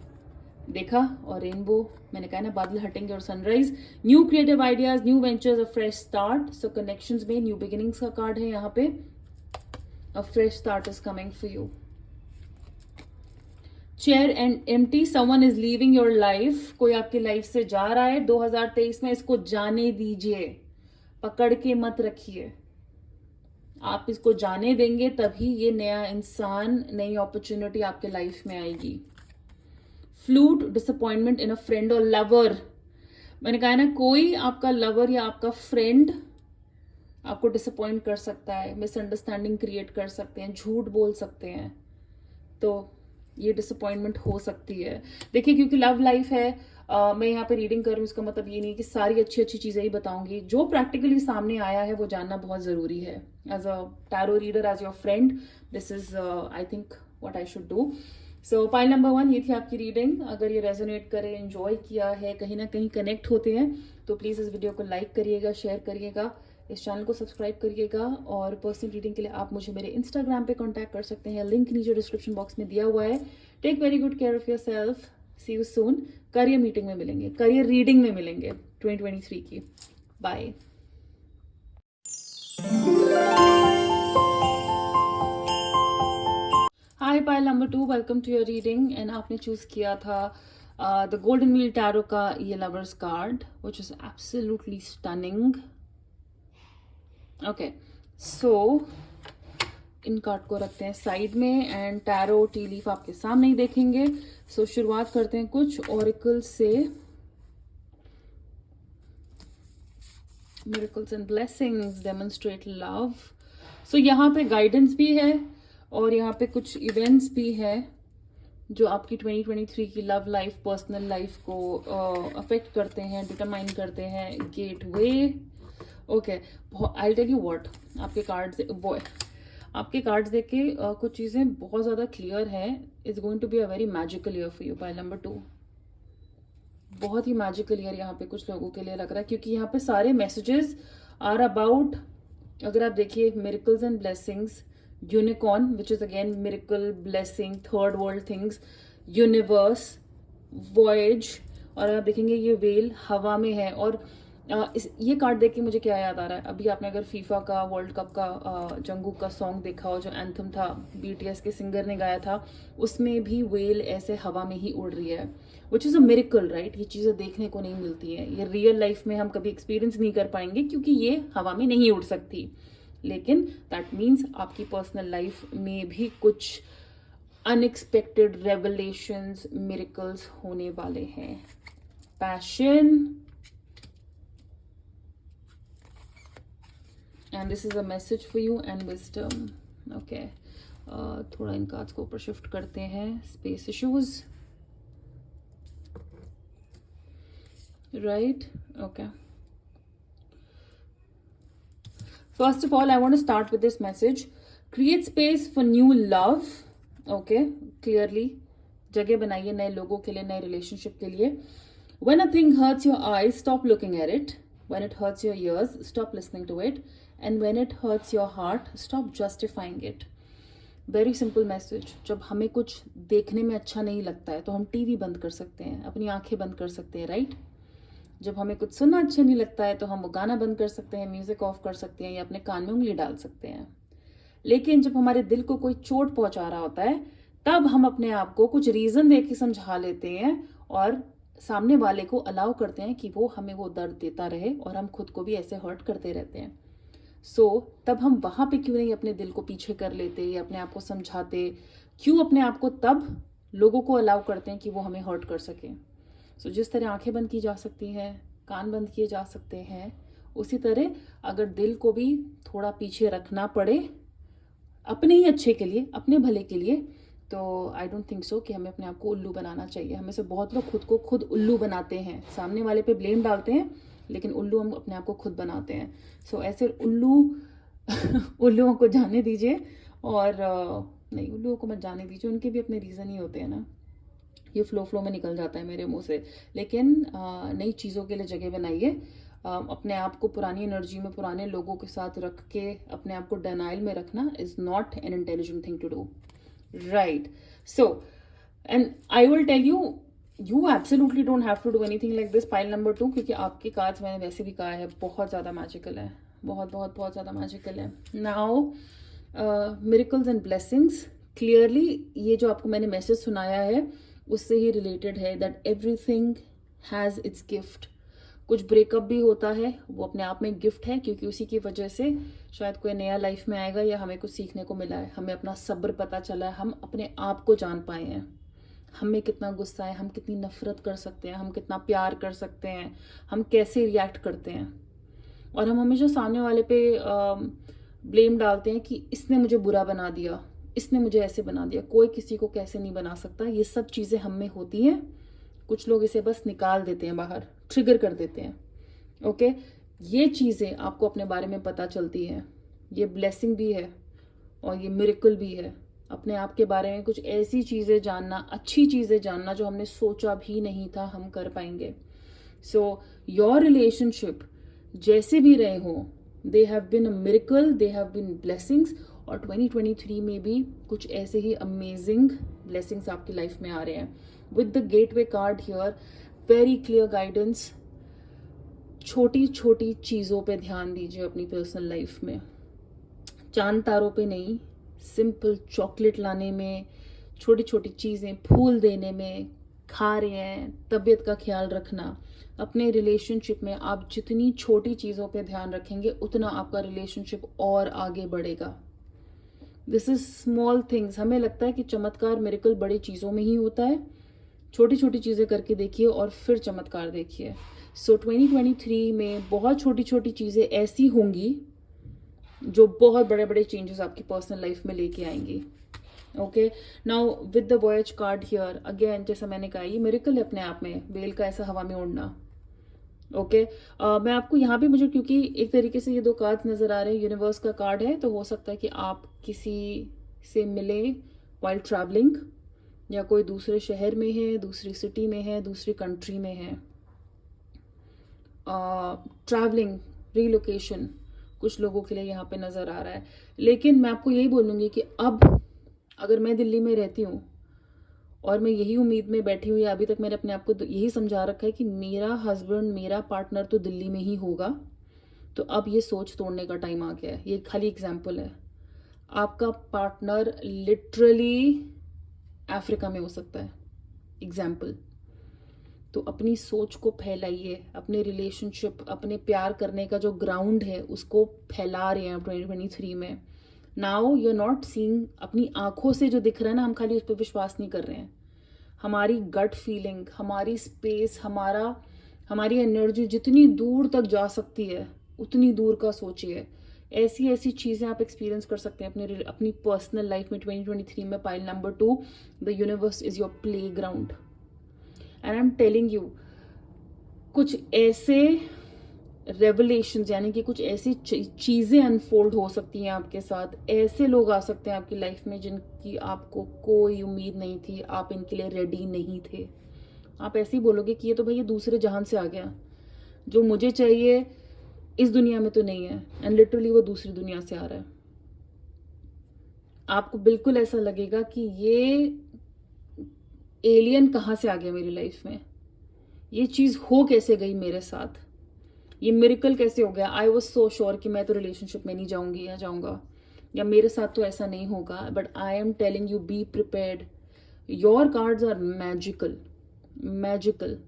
देखा, और रेनबो, मैंने कहा ना, बादल हटेंगे और sunrise. New creative ideas, new ventures, a fresh start. So connections में न्यू बिगिनिंग्स का कार्ड है यहाँ पे। A fresh start is coming for you. Chair and empty, someone is leaving your life. कोई आपकी लाइफ से जा रहा है 2023 में, इसको जाने दीजिए, पकड़ के मत रखिए। आप इसको जाने देंगे तभी ये नया इंसान, नई अपॉर्चुनिटी आपके लाइफ में आएगी। फ्लूट, डिसअपॉइंटमेंट इन अ फ्रेंड और लवर। मैंने कहा ना, कोई आपका लवर या आपका फ्रेंड आपको डिसअपॉइंट कर सकता है, मिसअंडरस्टैंडिंग क्रिएट कर सकते हैं, झूठ बोल सकते हैं। तो ये डिसअपॉइंटमेंट हो सकती है। देखिए, क्योंकि लव लाइफ है, मैं यहाँ पे रीडिंग कर रही हूँ, इसका मतलब ये नहीं कि सारी अच्छी अच्छी चीजें ही बताऊंगी। जो प्रैक्टिकली सामने आया है वो जानना बहुत जरूरी है। As a tarot reader, as your friend, this is I think what I should do. So pile number 1, ये थी आपकी रीडिंग। अगर ये रेजोनेट करे, एंजॉय किया है, कहीं ना कहीं कनेक्ट होते हैं, तो प्लीज इस वीडियो को लाइक करिएगा, शेयर करिएगा, इस चैनल को सब्सक्राइब करिएगा। और पर्सनल रीडिंग के लिए आप मुझे मेरे इंस्टाग्राम पे कांटेक्ट कर सकते हैं, लिंक नीचे डिस्क्रिप्शन बॉक्स में दिया हुआ है। Take very good care of yourself. See you soon. Career meeting में मिलेंगे, करियर रीडिंग में मिलेंगे 2023 की। Bye. Hi pile number 2, welcome to your reading. And आपने चूज किया था द गोल्डन व्हील टैरो का ये lovers card, which is absolutely stunning. Okay, so इन कार्ड को रखते हैं साइड में, एंड टैरो टी लीफ आपके सामने ही देखेंगे। सो शुरुआत करते हैं कुछ ऑरिकल से। Miracles and blessings demonstrate love. So यहाँ पे गाइडेंस भी है, और यहाँ पे कुछ इवेंट्स भी है जो आपकी 2023 की लव लाइफ, पर्सनल लाइफ को अफेक्ट करते हैं, डिटरमाइन करते हैं। Gateway, okay, I tell you what, आपके कार्ड्स देख के कुछ चीज़ें बहुत ज़्यादा क्लियर है। It's going to be a very magical year for you. Pile number 2, बहुत ही मैजिकल ईयर यहाँ पे कुछ लोगों के लिए लग रहा है, क्योंकि यहाँ पे सारे मैसेजेस आर अबाउट, अगर आप देखिए, miracles and blessings, unicorn which is again miracle, blessing, third world things, universe, voyage, और आप देखेंगे ये वेल हवा में है। और ये कार्ड देख के मुझे क्या याद आ रहा है, अभी आपने अगर फीफा का वर्ल्ड कप का जंगकुक का सॉन्ग देखा हो, जो एंथम था, बीटीएस के सिंगर ने गाया था, उसमें भी वेल ऐसे हवा में ही उड़ रही है, which is a miracle, right. ये चीज़ें देखने को नहीं मिलती है, ये रियल लाइफ में हम कभी एक्सपीरियंस नहीं कर पाएंगे, क्योंकि ये हवा में नहीं उड़ सकती। लेकिन दैट मीन्स आपकी पर्सनल लाइफ में भी कुछ अनएक्सपेक्टेड रेवलेशंस, मिरेकल्स होने वाले हैं। Passion, and this is a message for you, and wisdom. Okay, थोड़ा इन कार्ड्स को ऊपर शिफ्ट करते हैं। Space issues, right, okay. First of all, I want to start with this message. Create space for new love. Okay, clearly. जगह बनाइए नए लोगों के लिए, नए रिलेशनशिप के लिए. When a thing hurts your eyes, stop looking at it. When it hurts your ears, stop listening to it. And when it hurts your heart, stop justifying it. Very simple message. जब हमें कुछ देखने में अच्छा नहीं लगता है तो हम टीवी बंद कर सकते हैं, अपनी आंखें बंद कर सकते हैं, राइट? जब हमें कुछ सुनना अच्छा नहीं लगता है तो हम वो गाना बंद कर सकते हैं, म्यूजिक ऑफ कर सकते हैं, या अपने कान में उंगली डाल सकते हैं। लेकिन जब हमारे दिल को कोई चोट पहुंचा रहा होता है, तब हम अपने आप को कुछ रीजन दे के समझा लेते हैं और सामने वाले को अलाउ करते हैं कि वो हमें वो दर्द देता रहे, और हम खुद को भी ऐसे हर्ट करते रहते हैं। तब हम वहां पे क्यों नहीं अपने दिल को पीछे कर लेते या अपने आप को समझाते? क्यों अपने आप को तब लोगों को अलाउ करते हैं कि वो हमें हर्ट कर सके? जिस तरह आंखें बंद की जा सकती हैं, कान बंद किए जा सकते हैं, उसी तरह अगर दिल को भी थोड़ा पीछे रखना पड़े अपने ही अच्छे के लिए, अपने भले के लिए, तो आई डोंट थिंक सो कि हमें अपने आप को उल्लू बनाना चाहिए। हमें से बहुत लोग खुद को खुद उल्लू बनाते हैं, सामने वाले पे ब्लेम डालते हैं, लेकिन उल्लू हम अपने आप को खुद बनाते हैं। ऐसे उल्लुओं को जाने दीजिए, और नहीं, उल्लुओं को मत जाने दीजिए, उनके भी अपने रीज़न ही होते हैं ना। ये फ्लो में निकल जाता है मेरे मुंह से। लेकिन नई चीज़ों के लिए जगह बनाइए। अपने आप को पुरानी एनर्जी में, पुराने लोगों के साथ रख के अपने आप को डिनाइल में रखना is not an intelligent thing to do, right? And I will tell you, you absolutely don't have to do anything like this, pile number 2, क्योंकि आपके कार्ड्स मैंने वैसे भी कहा है बहुत ज़्यादा मैजिकल है, बहुत ज़्यादा मैजिकल है। Now miracles and blessings, clearly ये जो आपको मैंने मैसेज सुनाया है उससे ही रिलेटेड है, that everything has its gift. कुछ ब्रेकअप भी होता है, वो अपने आप में गिफ्ट है, क्योंकि उसी की वजह से शायद कोई नया लाइफ में आएगा या हमें कुछ सीखने को मिला है, हमें अपना सब्र पता चला है, हम अपने आप को जान पाए हैं, हमें कितना गुस्सा है, हम कितनी नफरत कर सकते हैं, हम कितना प्यार कर सकते हैं, हम कैसे रिएक्ट करते हैं। और हम हमेशा सामने वाले पे ब्लेम डालते हैं कि इसने मुझे बुरा बना दिया, इसने मुझे ऐसे बना दिया। कोई किसी को कैसे नहीं बना सकता, ये सब चीज़ें हम में होती हैं। कुछ लोग इसे बस निकाल देते हैं बाहर, ट्रिगर कर देते हैं। ओके, ये चीज़ें आपको अपने बारे में पता चलती हैं, ये ब्लेसिंग भी है और ये मिरेकल भी है। अपने आप के बारे में कुछ ऐसी चीज़ें जानना, अच्छी चीज़ें जानना जो हमने सोचा भी नहीं था हम कर पाएंगे। योर रिलेशनशिप जैसे भी रहे हो, they have been a miracle, they have been blessings, और 2023 में भी कुछ ऐसे ही अमेजिंग ब्लेसिंग्स आपकी लाइफ में आ रहे हैं। With the gateway card here, very clear guidance. छोटी छोटी चीज़ों पे ध्यान दीजिए अपनी पर्सनल लाइफ में, चांद तारों पे नहीं, सिंपल चॉकलेट लाने में, छोटी छोटी चीज़ें फूल देने में, खा रहे हैं, तबीयत का ख्याल रखना। अपने रिलेशनशिप में आप जितनी छोटी चीज़ों पे ध्यान रखेंगे उतना आपका रिलेशनशिप और आगे बढ़ेगा। This is small things. हमें लगता है कि चमत्कार, मिरेकल बड़ी चीज़ों में ही होता है। छोटी छोटी चीज़ें करके देखिए और फिर चमत्कार देखिए। 2023 में बहुत छोटी छोटी चीज़ें ऐसी होंगी जो बहुत बड़े बड़े चेंजेस आपकी पर्सनल लाइफ में लेके आएंगी। Okay, now with the voyage card here again, जैसा मैंने कहा ये मिरेकल है अपने आप में, बेल का ऐसा हवा में उड़ना। ओके, मैं आपको यहाँ भी, मुझे क्योंकि एक तरीके से ये दो कार्ड्स नजर आ रहे हैं, यूनिवर्स का कार्ड है, तो हो सकता है कि आप किसी से मिले वाइल ट्रैवलिंग, या कोई दूसरे शहर में है, दूसरी सिटी में है, दूसरी कंट्री में है। ट्रैवलिंग, रीलोकेशन कुछ लोगों के लिए यहाँ पे नज़र आ रहा है। लेकिन मैं आपको यही बोलूँगी कि अब अगर मैं दिल्ली में रहती हूँ और मैं यही उम्मीद में बैठी हूँ, या अभी तक मैंने अपने आप को यही समझा रखा है कि मेरा हस्बैंड, मेरा पार्टनर तो दिल्ली में ही होगा, तो अब ये सोच तोड़ने का टाइम आ गया है। ये खाली एग्जाम्पल है। आपका पार्टनर लिटरली अफ्रीका में हो सकता है, एग्जाम्पल। तो अपनी सोच को फैलाइए, अपने रिलेशनशिप, अपने प्यार करने का जो ग्राउंड है उसको फैला रहे हैं 2023 में। Now you are not seeing, अपनी आंखों से जो दिख रहा है ना, हम खाली उस पर विश्वास नहीं कर रहे हैं। हमारी गट फीलिंग, हमारी स्पेस, हमारी एनर्जी जितनी दूर तक जा सकती है उतनी दूर का सोचिए। ऐसी ऐसी चीज़ें आप एक्सपीरियंस कर सकते हैं अपनी पर्सनल लाइफ में 2023 में। Pile number 2, the universe is your play ground and I am telling you, कुछ ऐसे रेवलेशंस, यानी कि कुछ ऐसी चीज़ें अनफोल्ड हो सकती हैं आपके साथ, ऐसे लोग आ सकते हैं आपकी लाइफ में जिनकी आपको कोई उम्मीद नहीं थी, आप इनके लिए रेडी नहीं थे। आप ऐसे ही बोलोगे कि ये तो भैया दूसरे जहान से आ गया, जो मुझे चाहिए इस दुनिया में तो नहीं है, एंड लिटरली वो दूसरी दुनिया से आ रहा है। आपको बिल्कुल ऐसा लगेगा कि ये एलियन कहाँ से आ गया मेरी लाइफ में, ये चीज़ हो कैसे गई मेरे साथ, ये मिरेकल कैसे हो गया। आई वॉज सो श्योर कि मैं तो रिलेशनशिप में नहीं जाऊंगी या जाऊंगा, या मेरे साथ तो ऐसा नहीं होगा, but I am telling you, be prepared. Your cards are magical, magical.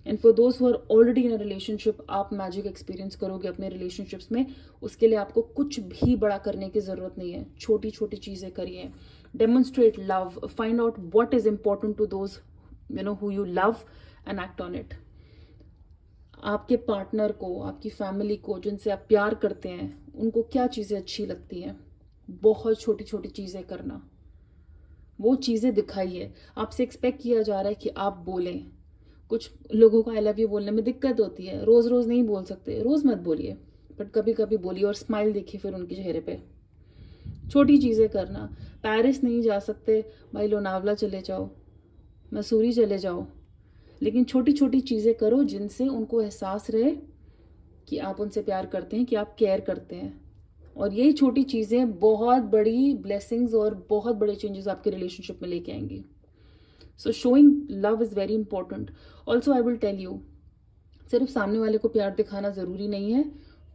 And for those who are already in a relationship, आप मैजिक एक्सपीरियंस करोगे अपने रिलेशनशिप्स में। उसके लिए आपको कुछ भी बड़ा करने की जरूरत नहीं है, छोटी छोटी चीजें करिए। Demonstrate love, find out what is important to those who you love and act on it. आपके पार्टनर को, आपकी फैमिली को, जिनसे आप प्यार करते हैं, उनको क्या चीज़ें अच्छी लगती हैं, बहुत छोटी छोटी चीज़ें करना, वो चीज़ें दिखाइए। आपसे एक्सपेक्ट किया जा रहा है कि आप बोलें। कुछ लोगों को आई लव यू बोलने में दिक्कत होती है, रोज़ रोज़ नहीं बोल सकते, रोज़ मत बोलिए, बट कभी कभी बोलिए और स्माइल देखिए फिर उनके चेहरे पे। छोटी चीज़ें करना, पेरिस नहीं जा सकते भाई, लोनावला चले जाओ, मसूरी चले जाओ, लेकिन छोटी छोटी चीज़ें करो जिनसे उनको एहसास रहे कि आप उनसे प्यार करते हैं, कि आप केयर करते हैं। और यही छोटी चीज़ें बहुत बड़ी ब्लेसिंग्स और बहुत बड़े चेंजेस आपके रिलेशनशिप में लेके आएंगी। So showing love is very important. Also I will tell you, सिर्फ सामने वाले को प्यार दिखाना ज़रूरी नहीं है,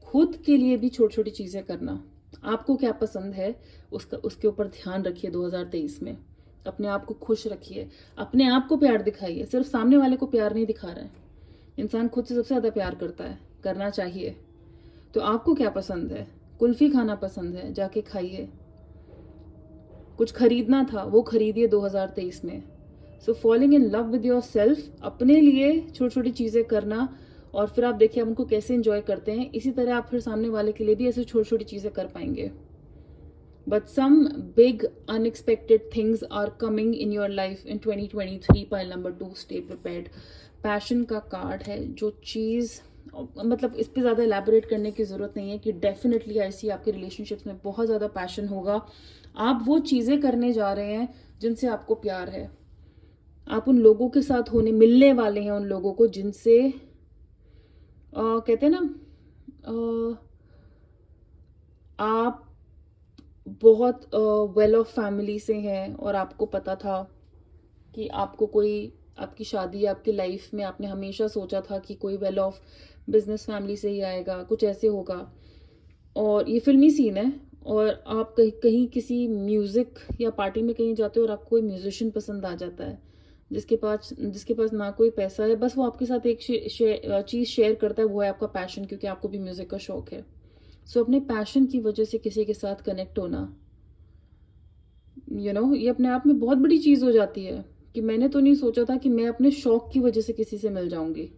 खुद के लिए भी छोटी छोटी चीज़ें करना। आपको क्या पसंद है उसके ऊपर ध्यान रखिए 2023 में। अपने आप को खुश रखिए, अपने आप को प्यार दिखाइए। सिर्फ सामने वाले को प्यार नहीं दिखा रहा है, इंसान खुद से सबसे ज़्यादा प्यार करता है, करना चाहिए। तो आपको क्या पसंद है? कुल्फी खाना पसंद है, जाके खाइए। कुछ खरीदना था, वो खरीदिए 2023 में। So falling in love with yourself, अपने लिए छोटी छोटी चीज़ें करना, और फिर आप देखिए आप उनको कैसे एंजॉय करते हैं। इसी तरह आप फिर सामने वाले के लिए भी ऐसे छोटी छोटी चीज़ें कर पाएंगे। But some big unexpected things are coming in your life in 2023. Pile number 2, stay prepared. Passion का कार्ड है, जो चीज़, मतलब इस पर ज़्यादा एलैबोरेट करने की ज़रूरत नहीं है कि डेफिनेटली ऐसी आपके रिलेशनशिप्स में बहुत ज़्यादा पैशन होगा। आप वो चीज़ें करने जा रहे हैं जिनसे आपको प्यार है। आप उन लोगों के साथ मिलने वाले हैं, उन लोगों को जिनसे कहते हैं ना, आप बहुत वेल ऑफ फैमिली से हैं, और आपको पता था कि आपको कोई, आपकी शादी, आपकी लाइफ में आपने हमेशा सोचा था कि कोई वेल ऑफ बिजनेस फैमिली से ही आएगा, कुछ ऐसे होगा। और ये फिल्मी सीन है, और आप कहीं किसी म्यूज़िक या पार्टी में कहीं जाते हो और आपको कोई म्यूजिशियन पसंद आ जाता है, जिसके पास ना कोई पैसा है, बस वो आपके साथ एक चीज़ शेयर करता है, वो है आपका पैशन, क्योंकि आपको भी म्यूज़िक का शौक है। सो अपने पैशन की वजह से किसी के साथ कनेक्ट होना, ये अपने आप में बहुत बड़ी चीज़ हो जाती है कि मैंने तो नहीं सोचा था कि मैं अपने शौक की वजह से किसी से मिल जाऊंगी।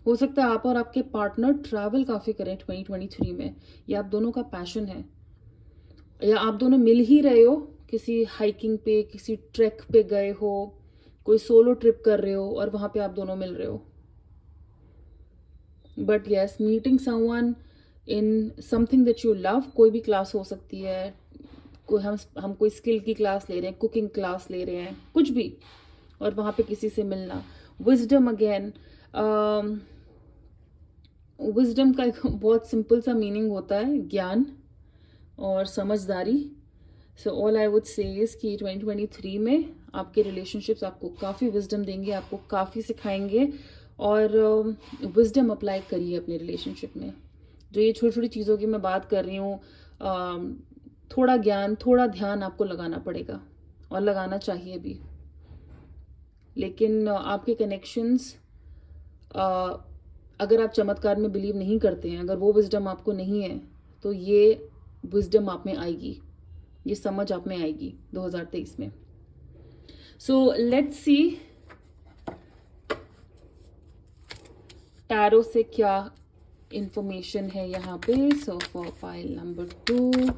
हो सकता है आप और आपके पार्टनर ट्रैवल काफ़ी करें 2023 में, या आप दोनों का पैशन है, या आप दोनों मिल ही रहे हो किसी हाइकिंग पे, किसी ट्रैक पे गए हो, कोई सोलो ट्रिप कर रहे हो और वहां पे आप दोनों मिल रहे हो. But yes, meeting someone in something that you love, कोई भी क्लास हो सकती है, कोई हम कोई स्किल की क्लास ले रहे हैं, कुकिंग क्लास ले रहे हैं, कुछ भी, और वहां पे किसी से मिलना. विजडम अगेन, विजडम का एक बहुत सिंपल सा मीनिंग होता है ज्ञान और समझदारी. सो ऑल आई वुड से इज कि 2023 में आपके रिलेशनशिप्स आपको काफ़ी विजडम देंगे, आपको काफ़ी सिखाएंगे, और विजडम अप्लाई करिए अपने रिलेशनशिप में. जो ये छोटी छोटी चीज़ों की मैं बात कर रही हूँ, थोड़ा ज्ञान, थोड़ा ध्यान आपको लगाना पड़ेगा और लगाना चाहिए भी. लेकिन आपके कनेक्शंस, अगर आप चमत्कार में बिलीव नहीं करते हैं, अगर वो विजडम आपको नहीं है, तो ये विजडम आप में आएगी, ये समझ आप में आएगी 2023 में. सो लेट्स सी टैरो से क्या इंफॉर्मेशन है यहाँ पे. So for pile number 2,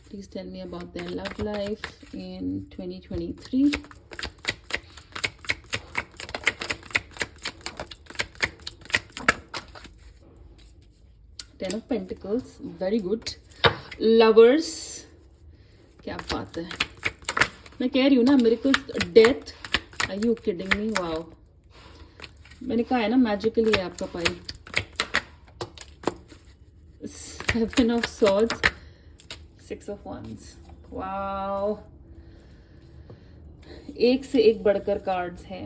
please tell me about their love life in 2023. Ten of Pentacles, very good. Lovers, क्या बात है. मैं कह रही हूँ ना, miracles, death, are you kidding me? Wow, मैंने कहा है ना, मैजिकली है आपका pile. 7 of Swords, 6 of Wands. Wow, एक से एक बढ़कर कार्ड्स हैं.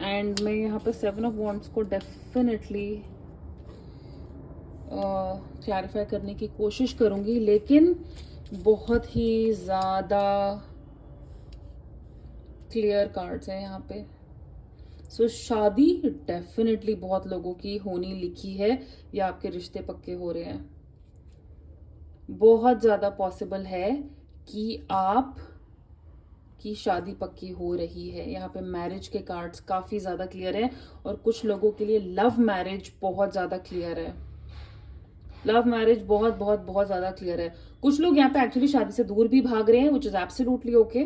एंड मैं यहाँ पे 7 of Wands को डेफिनेटली क्लैरिफाई करने की कोशिश करूंगी, लेकिन बहुत ही ज़्यादा क्लियर कार्ड्स हैं यहाँ पे. सो शादी डेफिनेटली बहुत लोगों की होनी लिखी है, या आपके रिश्ते पक्के हो रहे हैं. बहुत ज़्यादा पॉसिबल है कि आप की शादी पक्की हो रही है. यहाँ पे मैरिज के कार्ड्स काफ़ी ज़्यादा क्लियर है, और कुछ लोगों के लिए लव मैरिज बहुत ज़्यादा क्लियर है. लव मैरिज बहुत बहुत बहुत ज़्यादा क्लियर है. कुछ लोग यहाँ पे एक्चुअली शादी से दूर भी भाग रहे हैं, which is absolutely okay.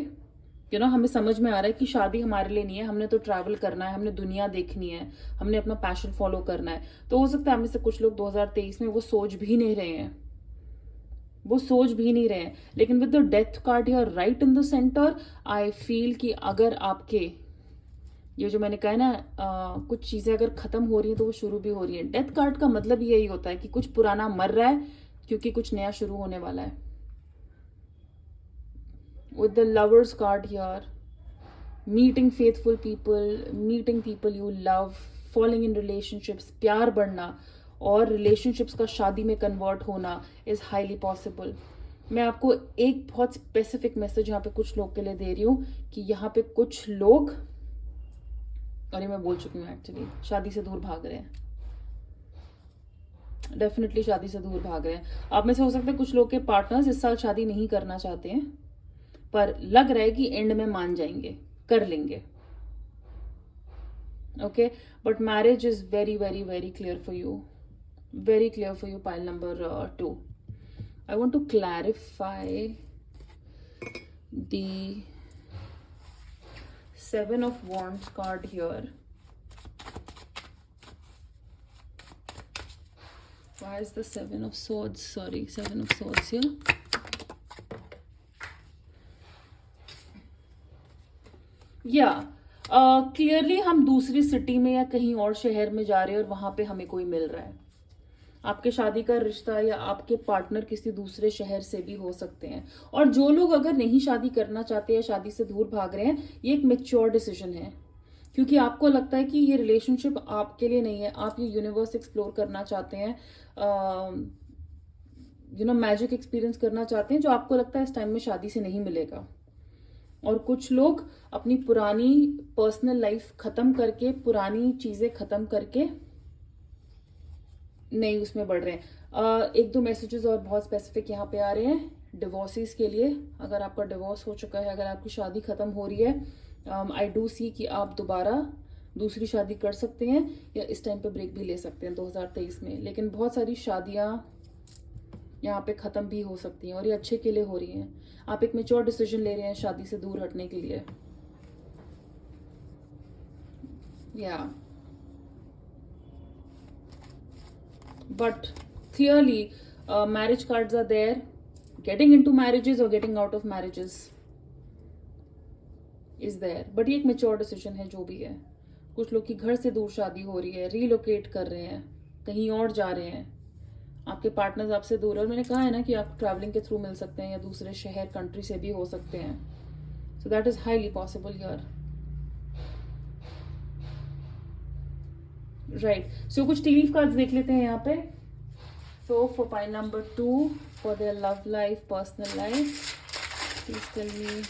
You know, हमें समझ में आ रहा है कि शादी हमारे लिए नहीं है, हमने तो ट्रैवल करना है, हमने दुनिया देखनी है, हमने अपना पैशन फॉलो करना है. तो हो सकता है हमें से कुछ लोग 2023 में वो सोच भी नहीं रहे हैं, वो सोच भी नहीं रहे हैं. लेकिन with the death card here right in the centre, I feel कि अगर आपके ये जो मैंने कहा है ना, कुछ चीजें अगर खत्म हो रही हैं तो वो शुरू भी हो रही है. डेथ कार्ड का मतलब यही होता है कि कुछ पुराना मर रहा है, क्योंकि कुछ नया शुरू होने वाला है. With the lovers card here, meeting faithful people, meeting people you love, following in relationships, प्यार बढ़ना और रिलेशनशिप्स का शादी में कन्वर्ट होना इज हाईली पॉसिबल. मैं आपको एक बहुत स्पेसिफिक मैसेज यहाँ पे कुछ लोग के लिए दे रही हूँ कि यहाँ पे कुछ लोग, और ये मैं बोल चुकी हूँ एक्चुअली, शादी से दूर भाग रहे हैं. डेफिनेटली शादी से दूर भाग रहे हैं. आप में से हो सकता है कुछ लोग के पार्टनर्स इस साल शादी नहीं करना चाहते हैं, पर लग रहा है कि एंड में मान जाएंगे, कर लेंगे. Okay, but marriage is very very very clear for you, very clear for you, pile number 2. I want to clarify the 7 of Wands card here. Why is the 7 of Swords, sorry, 7 of Swords here? Yeah, clearly हम दूसरी city में या कहीं और शहर में जा रहे हैं और वहां पे हमें कोई मिल रहा है. आपके शादी का रिश्ता या आपके पार्टनर किसी दूसरे शहर से भी हो सकते हैं. और जो लोग अगर नहीं शादी करना चाहते या शादी से दूर भाग रहे हैं, ये एक मैच्योर डिसीजन है, क्योंकि आपको लगता है कि ये रिलेशनशिप आपके लिए नहीं है. आप ये यूनिवर्स एक्सप्लोर करना चाहते हैं, यू नो, मैजिक एक्सपीरियंस करना चाहते हैं, जो आपको लगता है इस टाइम में शादी से नहीं मिलेगा. और कुछ लोग अपनी पुरानी पर्सनल लाइफ खत्म करके, पुरानी चीजें खत्म करके नहीं उसमें बढ़ रहे हैं. एक दो मैसेजेस और बहुत स्पेसिफिक यहाँ पे आ रहे हैं डिवोर्सेस के लिए. अगर आपका डिवोर्स हो चुका है, अगर आपकी शादी खत्म हो रही है, आई डू सी कि आप दोबारा दूसरी शादी कर सकते हैं या इस टाइम पे ब्रेक भी ले सकते हैं 2023 में. लेकिन बहुत सारी शादियां यहाँ पे ख़त्म भी हो सकती हैं और ये अच्छे के लिए हो रही हैं. आप एक मेच्योर डिसीजन ले रहे हैं शादी से दूर हटने के लिए. या but clearly marriage cards are there. Getting into marriages or getting out of marriages is there. But ये एक मेच्योर डिसीजन है जो भी है. कुछ लोग की घर से दूर शादी हो रही है, रीलोकेट कर रहे हैं, कहीं और जा रहे हैं, आपके पार्टनर्स आपसे दूर है. और मैंने कहा है ना कि आप ट्रैवलिंग के थ्रू मिल सकते हैं या दूसरे शहर कंट्री से भी हो सकते हैं. So that is highly possible here. Right. So कुछ टी लीफ कार्ड्स देख लेते हैं यहाँ पे. So for pile number 2 for their love life, personal life, please tell me,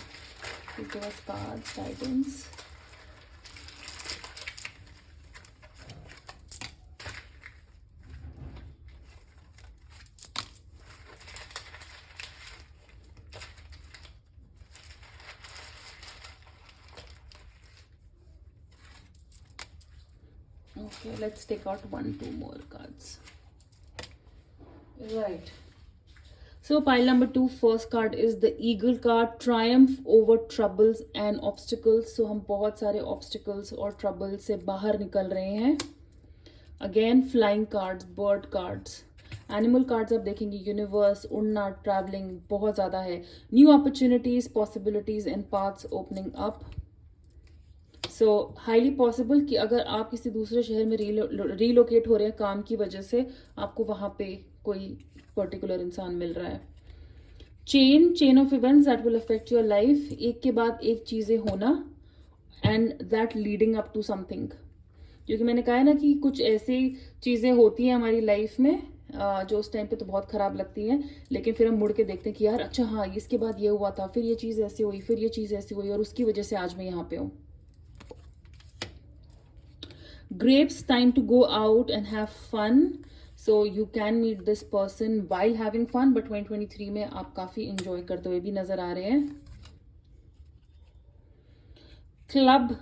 please give us cards, guidance. Okay, let's take out 1-2 more cards. Right. So pile number 2, first card is the Eagle card, triumph over troubles and obstacles. So हम बहुत सारे obstacles और trouble से बाहर निकल रहे हैं. Again, flying cards, bird cards. Animal cards आप देखेंगे, universe, उड़ना, traveling बहुत ज़्यादा है. New opportunities, possibilities and paths opening up. So highly possible कि अगर आप किसी दूसरे शहर में रीलोकेट हो रहे हैं काम की वजह से, आपको वहाँ पे कोई पर्टिकुलर इंसान मिल रहा है. Chain of events that will affect your life. एक के बाद एक चीज़ें होना and that leading up to something. क्योंकि मैंने कहा है ना कि कुछ ऐसी चीज़ें होती हैं हमारी लाइफ में जो उस टाइम पे तो बहुत ख़राब लगती हैं, लेकिन फिर हम मुड़ के देखते हैं कि यार अच्छा हाँ इसके बाद ये हुआ था, फिर ये चीज़ ऐसी हुई, फिर ये चीज़ ऐसी हुई और उसकी वजह से आज मैं यहाँ पे हूँ. Grapes, time to go out and have fun. So you can meet this person while having fun, but 2023 में आप काफी enjoy करते हुए भी नजर आ रहे हैं. Club,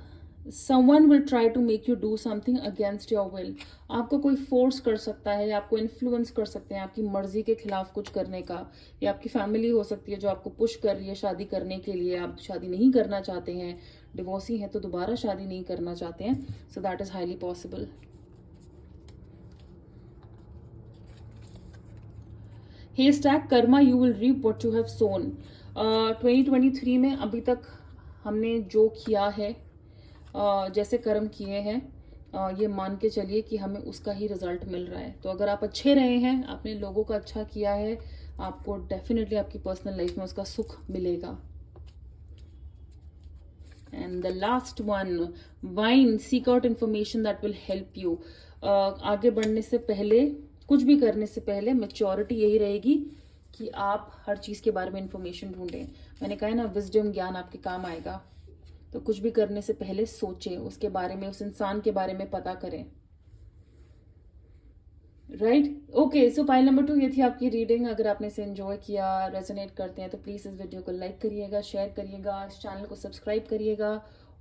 someone will try to make you do something against your will. आपको कोई फोर्स कर सकता है या आपको इन्फ्लुएंस कर सकते हैं आपकी मर्जी के खिलाफ कुछ करने का, या आपकी फैमिली हो सकती है जो आपको पुश कर रही है शादी करने के लिए. आप शादी नहीं करना चाहते हैं, डिवोर्सी हैं तो दोबारा शादी नहीं करना चाहते हैं. So that is highly possible. Haystack, karma, you will reap what you have sown. 2023 में अभी तक हमने जो किया है, जैसे कर्म किए हैं, ये मान के चलिए कि हमें उसका ही रिजल्ट मिल रहा है. तो अगर आप अच्छे रहे हैं, आपने लोगों का अच्छा किया है, आपको डेफिनेटली आपकी पर्सनल लाइफ में उसका सुख मिलेगा. And the last one, wine, seek out information that will help you. आगे बढ़ने से पहले, कुछ भी करने से पहले मैच्योरिटी यही रहेगी कि आप हर चीज़ के बारे में इंफॉर्मेशन ढूंढें. मैंने कहा है ना, विजडम, ज्ञान आपके काम आएगा. तो कुछ भी करने से पहले सोचें उसके बारे में, उस इंसान के बारे में पता करें. राइट. ओके, सो पाइल नंबर 2 ये थी आपकी रीडिंग. अगर आपने इसे एंजॉय किया, रेजोनेट करते हैं, तो प्लीज़ इस वीडियो को लाइक करिएगा, शेयर करिएगा, इस चैनल को सब्सक्राइब करिएगा.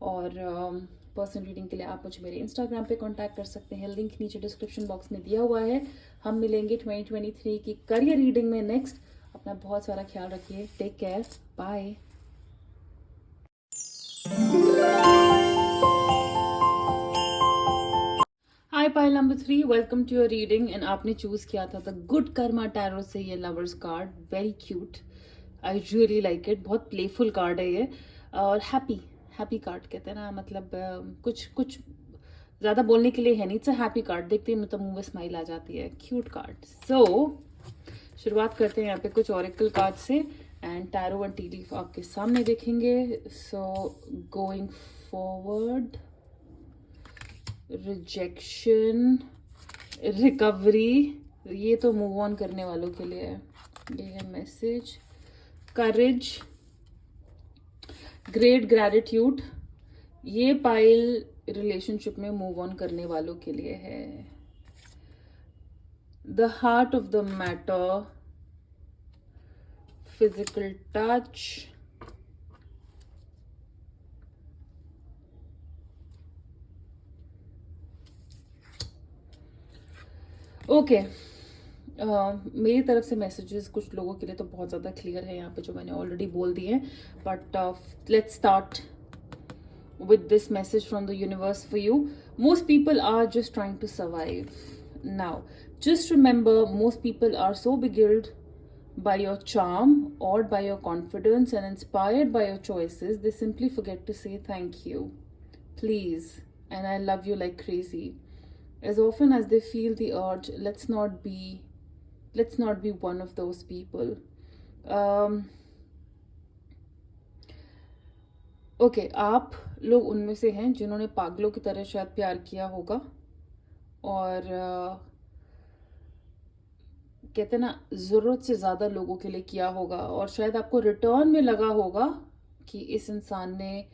और पर्सनल रीडिंग के लिए आप मुझे मेरे इंस्टाग्राम पे कांटेक्ट कर सकते हैं, लिंक नीचे डिस्क्रिप्शन बॉक्स में दिया हुआ है. हम मिलेंगे 2023 की करियर रीडिंग में नेक्स्ट. अपना बहुत सारा ख्याल रखिए. Take care. Bye. Hi pile number 3, welcome to your reading. And आपने चूज किया था द गुड कर्मा टैरो से ये lovers card. Very cute, I really like it. बहुत प्लेफुल कार्ड है ये. और हैप्पी कार्ड कहते हैं ना, मतलब कुछ ज़्यादा बोलने के लिए है नहीं. It's a happy card. देखते ही मतलब मुंह में स्माइल आ जाती है. Cute card. सो शुरुआत करते हैं यहाँ पे कुछ ऑरेकल कार्ड से. And tarot and T leaf आपके सामने देखेंगे. So going forward, rejection, recovery, ये तो मूव ऑन करने वालों के लिए है. ये है मैसेज. करेज, ग्रेट ग्रैटिट्यूड, ये पाइल रिलेशनशिप में मूव ऑन करने वालों के लिए है. The heart of the matter, physical touch, okay. मेरी तरफ से मैसेजेस कुछ लोगों के लिए तो बहुत ज़्यादा क्लियर है यहाँ पे, जो मैंने ऑलरेडी बोल दिए हैं, but let's start with this message from the universe for you. Most people are just trying to survive. Now, just remember, most people are so beguiled by your charm, awed by your confidence, and inspired by your choices, they simply forget to say thank you, please, and I love you like crazy. As often as they feel the urge, let's not be one of those people. Okay, आप लोग उनमें से हैं जिन्होंने पागलों की तरह शायद प्यार किया होगा, और कहते ना, ज़रूरत से ज़्यादा लोगों के लिए किया होगा, और शायद आपको रिटर्न में लगा होगा कि इस इंसान ने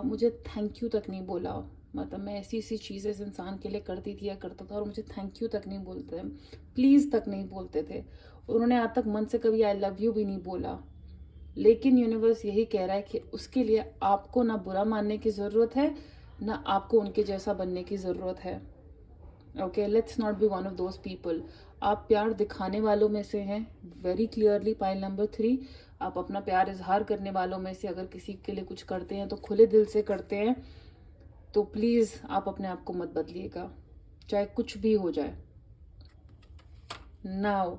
मुझे थैंक यू तक नहीं बोला, मतलब मैं ऐसी ऐसी चीज़ें इस इंसान के लिए करती थी या करता था और मुझे थैंक यू तक नहीं बोलते, प्लीज़ तक नहीं बोलते थे, उन्होंने आज तक मन से कभी आई लव यू भी नहीं बोला। लेकिन यूनिवर्स यही कह रहा है कि उसके लिए आपको ना बुरा मानने की ज़रूरत है, ना आपको उनके जैसा बनने की ज़रूरत है। Okay, let's not be one of those people. आप प्यार दिखाने वालों में से हैं, वेरी क्लियरली, पाइल नंबर 3। आप अपना प्यार इजहार करने वालों में से अगर किसी के लिए कुछ करते हैं तो खुले दिल से करते हैं, तो प्लीज़ आप अपने आप को मत बदलिएगा, चाहे कुछ भी हो जाए। नाउ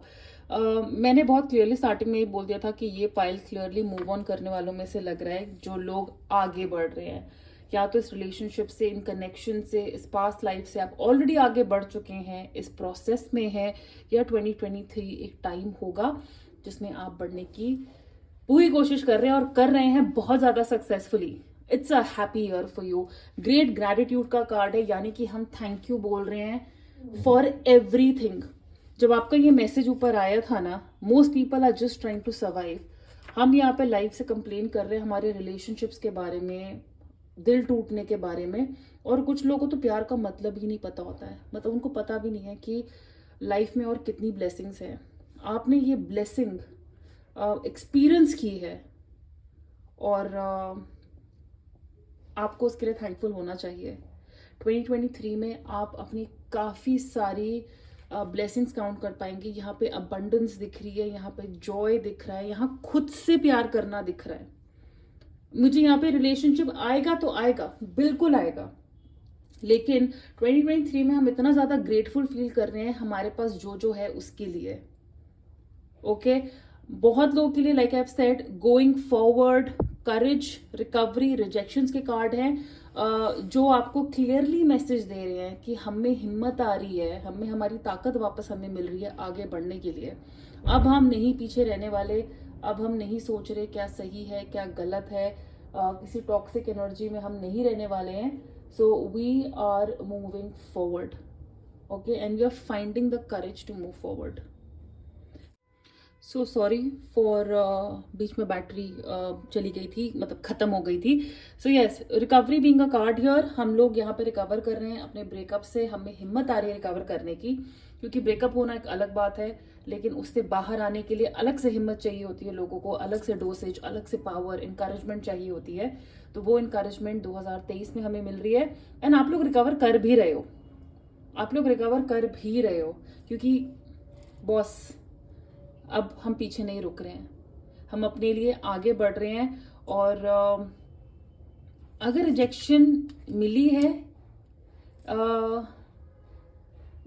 मैंने बहुत क्लियरली स्टार्टिंग में ही बोल दिया था कि ये पाइल क्लियरली मूव ऑन करने वालों में से लग रहा है, जो लोग आगे बढ़ रहे हैं, या तो इस रिलेशनशिप से, इन कनेक्शन से, इस पास्ट लाइफ से आप ऑलरेडी आगे बढ़ चुके हैं, इस प्रोसेस में है, या 2023 एक टाइम होगा जिसमें आप बढ़ने की पूरी कोशिश कर रहे हैं, और कर रहे हैं बहुत ज़्यादा successfully. It's a happy year for you. Great gratitude का कार्ड है, यानी कि हम थैंक यू बोल रहे हैं फॉर एवरीथिंग। जब आपका ये मैसेज ऊपर आया था ना, most people are just trying to survive, हम यहाँ पे लाइफ से कंप्लेन कर रहे हैं हमारे रिलेशनशिप्स के बारे में, दिल टूटने के बारे में, और कुछ लोगों को तो प्यार का मतलब ही नहीं पता होता है, मतलब उनको पता भी नहीं है कि लाइफ में और कितनी ब्लेसिंग्स हैं। आपने ये ब्लेसिंग एक्सपीरियंस की है, और आपको उसके लिए थैंकफुल होना चाहिए। 2023 में आप अपनी काफ़ी सारी ब्लेसिंग्स काउंट कर पाएंगे। यहाँ पे अबंडेंस दिख रही है, यहाँ पे जॉय दिख रहा है, यहाँ खुद से प्यार करना दिख रहा है। मुझे यहाँ पे रिलेशनशिप आएगा तो आएगा, बिल्कुल आएगा, लेकिन 2023 में हम इतना ज़्यादा ग्रेटफुल फील कर रहे हैं हमारे पास जो है उसके लिए। ओके, बहुत लोगों के लिए, like I have said, going forward, courage, recovery, rejections के कार्ड हैं, जो आपको क्लियरली मैसेज दे रहे हैं कि हमें हिम्मत आ रही है, हमें हमारी ताकत वापस हमें मिल रही है आगे बढ़ने के लिए। अब हम नहीं पीछे रहने वाले, अब हम नहीं सोच रहे क्या सही है क्या गलत है, किसी टॉक्सिक एनर्जी में हम नहीं रहने वाले हैं। So we are moving forward, okay, and we are finding the courage to move forward. So sorry for बीच में बैटरी चली गई थी, मतलब ख़त्म हो गई थी। So yes, recovery being a card here, हम लोग यहाँ पे रिकवर कर रहे हैं अपने ब्रेकअप से, हमें हिम्मत आ रही है रिकवर करने की, क्योंकि ब्रेकअप होना एक अलग बात है, लेकिन उससे बाहर आने के लिए अलग से हिम्मत चाहिए होती है लोगों को, अलग से डोसेज, अलग से पावर, इंकरेजमेंट चाहिए होती है। तो वो इंकरेजमेंट 2023 में हमें मिल रही है, एंड आप लोग रिकवर कर भी रहे हो, आप लोग रिकवर कर भी रहे हो, क्योंकि बॉस, अब हम पीछे नहीं रुक रहे हैं, हम अपने लिए आगे बढ़ रहे हैं। और अगर रिजेक्शन मिली है,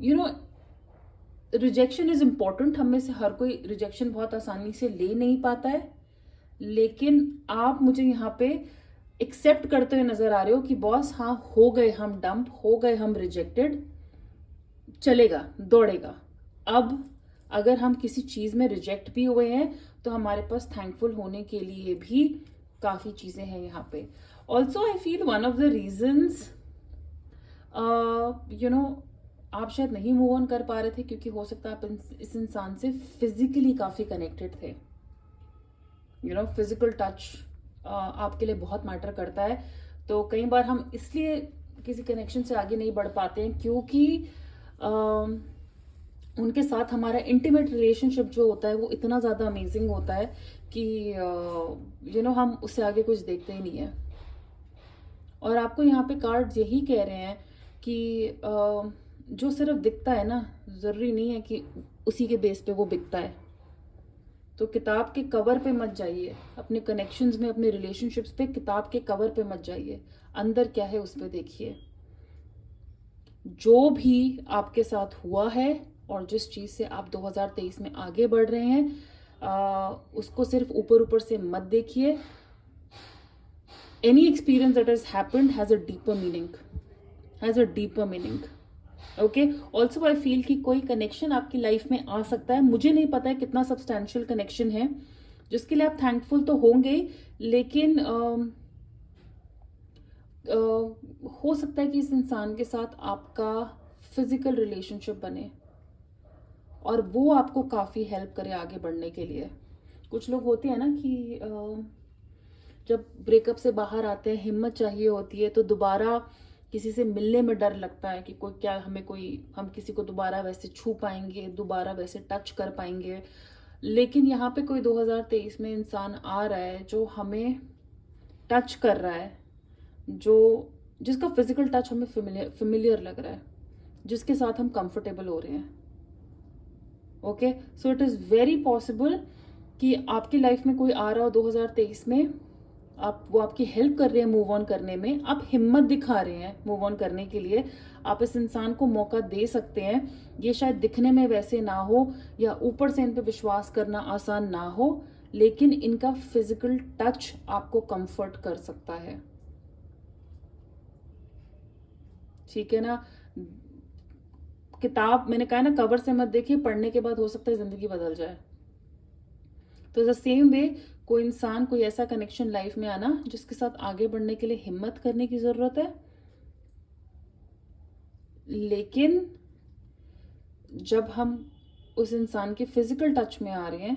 you know, rejection is important, हम में से हर कोई रिजेक्शन बहुत आसानी से ले नहीं पाता है, लेकिन आप मुझे यहाँ पे एक्सेप्ट करते हुए नजर आ रहे हो कि बॉस, हाँ, हो गए हम डंप, हो गए हम रिजेक्टेड, चलेगा, दौड़ेगा। अब अगर हम किसी चीज़ में रिजेक्ट भी हुए हैं तो हमारे पास थैंकफुल होने के लिए भी काफ़ी चीज़ें हैं यहाँ पे। Also I feel one of the reasons, you know, आप शायद नहीं मूव ऑन कर पा रहे थे क्योंकि हो सकता है आप इस इंसान से फिजिकली काफ़ी कनेक्टेड थे। यू नो, फिजिकल टच आपके लिए बहुत मैटर करता है, तो कई बार हम इसलिए किसी कनेक्शन से आगे नहीं बढ़ पाते हैं क्योंकि उनके साथ हमारा इंटीमेट रिलेशनशिप जो होता है वो इतना ज़्यादा अमेजिंग होता है कि यू नो, हम उससे आगे कुछ देखते ही नहीं है। और आपको यहाँ पे कार्ड्स यही कह रहे हैं कि जो सिर्फ दिखता है ना, ज़रूरी नहीं है कि उसी के बेस पे वो बिकता है। तो किताब के कवर पे मत जाइए, अपने कनेक्शंस में, अपने रिलेशनशिप्स पे किताब के कवर पे मत जाइए, अंदर क्या है उस पे देखिए। जो भी आपके साथ हुआ है और जिस चीज़ से आप 2023 में आगे बढ़ रहे हैं, उसको सिर्फ ऊपर ऊपर से मत देखिए। Any experience that has happened has a deeper meaning, has a deeper meaning. Okay, also I feel कि कोई कनेक्शन आपकी लाइफ में आ सकता है, मुझे नहीं पता है कितना सब्सटैंशियल कनेक्शन है, जिसके लिए आप थैंकफुल तो होंगे, लेकिन हो सकता है कि इस इंसान के साथ आपका फिजिकल रिलेशनशिप बने और वो आपको काफ़ी हेल्प करे आगे बढ़ने के लिए। कुछ लोग होते हैं ना कि जब ब्रेकअप से बाहर आते हैं, हिम्मत चाहिए होती है, तो दोबारा किसी से मिलने में डर लगता है कि कोई क्या हम किसी को दोबारा वैसे छू पाएंगे, दोबारा वैसे टच कर पाएंगे। लेकिन यहाँ पे कोई 2023 में इंसान आ रहा है जो हमें टच कर रहा है, जिसका फिजिकल टच हमें फिमिलियर लग रहा है, जिसके साथ हम कंफर्टेबल हो रहे हैं। Okay, so it is very possible कि आपकी लाइफ में कोई आ रहा हो 2023 में, वो आपकी हेल्प कर रहे हैं मूव ऑन करने में, आप हिम्मत दिखा रहे हैं मूव ऑन करने के लिए, आप इस इंसान को मौका दे सकते हैं। ये शायद दिखने में वैसे ना हो या ऊपर से इन पे विश्वास करना आसान ना हो, लेकिन इनका फिजिकल टच आपको कंफर्ट कर सकता है। ठीक है ना? किताब मैंने कहा ना, कवर से मत देखिए, पढ़ने के बाद हो सकता है जिंदगी बदल जाए। तो द सेम वे, कोई इंसान, कोई ऐसा कनेक्शन लाइफ में आना जिसके साथ आगे बढ़ने के लिए हिम्मत करने की जरूरत है, लेकिन जब हम उस इंसान के फिजिकल टच में आ रहे हैं,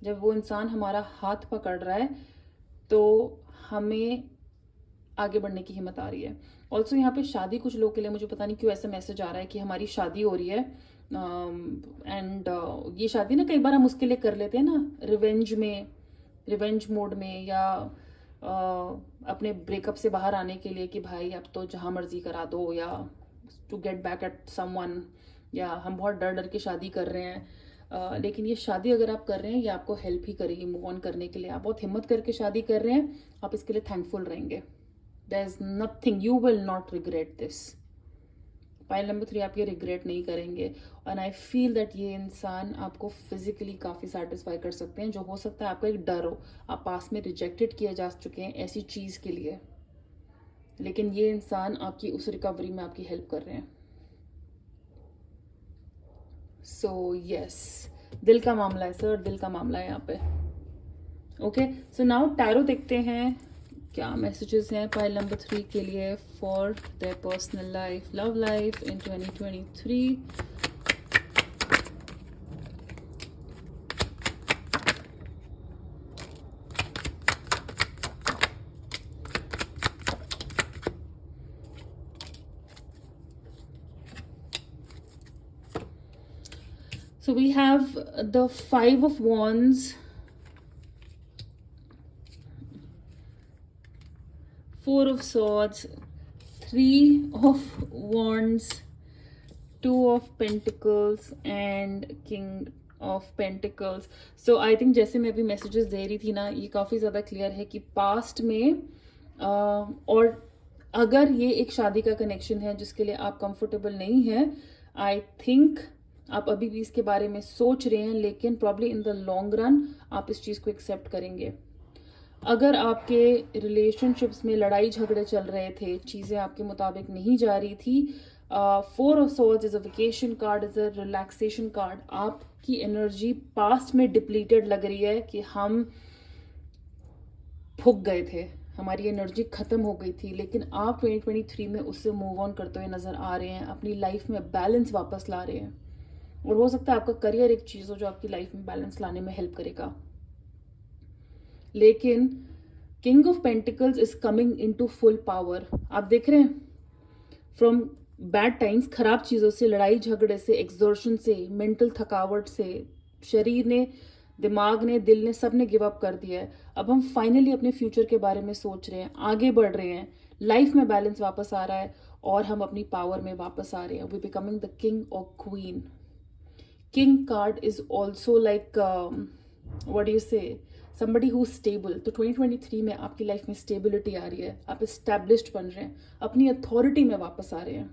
जब वो इंसान हमारा हाथ पकड़ रहा है, तो हमें आगे बढ़ने की हिम्मत आ रही है। ऑल्सो यहाँ पे शादी, कुछ लोग के लिए मुझे पता नहीं क्यों ऐसा मैसेज आ रहा है कि हमारी शादी हो रही है, एंड ये शादी ना कई बार हम उसके लिए कर लेते हैं ना, रिवेंज मोड में, या अपने ब्रेकअप से बाहर आने के लिए कि भाई अब तो जहाँ मर्जी करा दो, या to get back at someone, या हम बहुत डर डर के शादी कर रहे हैं। लेकिन ये शादी अगर आप कर रहे हैं, ये आपको हेल्प ही करेगी मूव ऑन करने के लिए। आप बहुत हिम्मत करके शादी कर रहे हैं, आप इसके लिए थैंकफुल रहेंगे। There is nothing, you will not regret this. Pile number 3, आप ये रिग्रेट नहीं करेंगे। एंड आई फील दैट ये इंसान आपको फिजिकली काफ़ी सेटिस्फाई कर सकते हैं, जो हो सकता है आपका एक डर हो, आप पास में रिजेक्टेड किए जा चुके हैं ऐसी चीज़ के लिए, लेकिन ये इंसान आपकी उस रिकवरी में आपकी हेल्प कर रहे हैं। सो यस, दिल का मामला है सर, दिल का मामला है यहाँ पे। ओके, सो नाउ टैरो देखते हैं क्या मैसेजेस हैं पाइल नंबर 3 के लिए for their personal life, love life in 2023। So we have the 5 of Wands, 4 of Swords, 3 of Wands, 2 of Pentacles and King of Pentacles. So I think जैसे मैं अभी messages दे रही थी ना, ये काफ़ी ज़्यादा क्लियर है कि पास्ट में और अगर ये एक शादी का कनेक्शन है जिसके लिए आप कंफर्टेबल नहीं हैं, आई थिंक आप अभी भी इसके बारे में सोच रहे हैं, लेकिन probably in the long run आप इस चीज़ को एक्सेप्ट करेंगे। अगर आपके रिलेशनशिप्स में लड़ाई झगड़े चल रहे थे, चीज़ें आपके मुताबिक नहीं जा रही थी, 4 of swords is a vacation card, is a relaxation card. आपकी एनर्जी पास्ट में डिप्लीटेड लग रही है कि हम फूक गए थे, हमारी एनर्जी खत्म हो गई थी, लेकिन आप 2023 में उससे मूव ऑन करते हुए नजर आ रहे हैं, अपनी लाइफ में बैलेंस वापस ला रहे हैं। और हो सकता है आपका करियर एक चीज़ हो जो आपकी लाइफ में बैलेंस लाने में हेल्प करेगा। लेकिन king of pentacles is coming into full power. आप देख रहे हैं फ्रॉम बैड टाइम्स, खराब चीज़ों से, लड़ाई झगड़े से, एक्सर्शन से, मेंटल थकावट से, शरीर ने, दिमाग ने, दिल ने, सब ने गिव अप कर दिया है। अब हम फाइनली अपने फ्यूचर के बारे में सोच रहे हैं, आगे बढ़ रहे हैं, लाइफ में बैलेंस वापस आ रहा है और हम अपनी पावर में वापस आ रहे हैं. वी बिकमिंग द किंग और queen. King card is also like what do you से, somebody who's stable. तो 2023 में आपकी लाइफ में स्टेबिलिटी आ रही है, आप एस्टैब्लिश्ड बन रहे हैं, अपनी अथॉरिटी में वापस आ रहे हैं,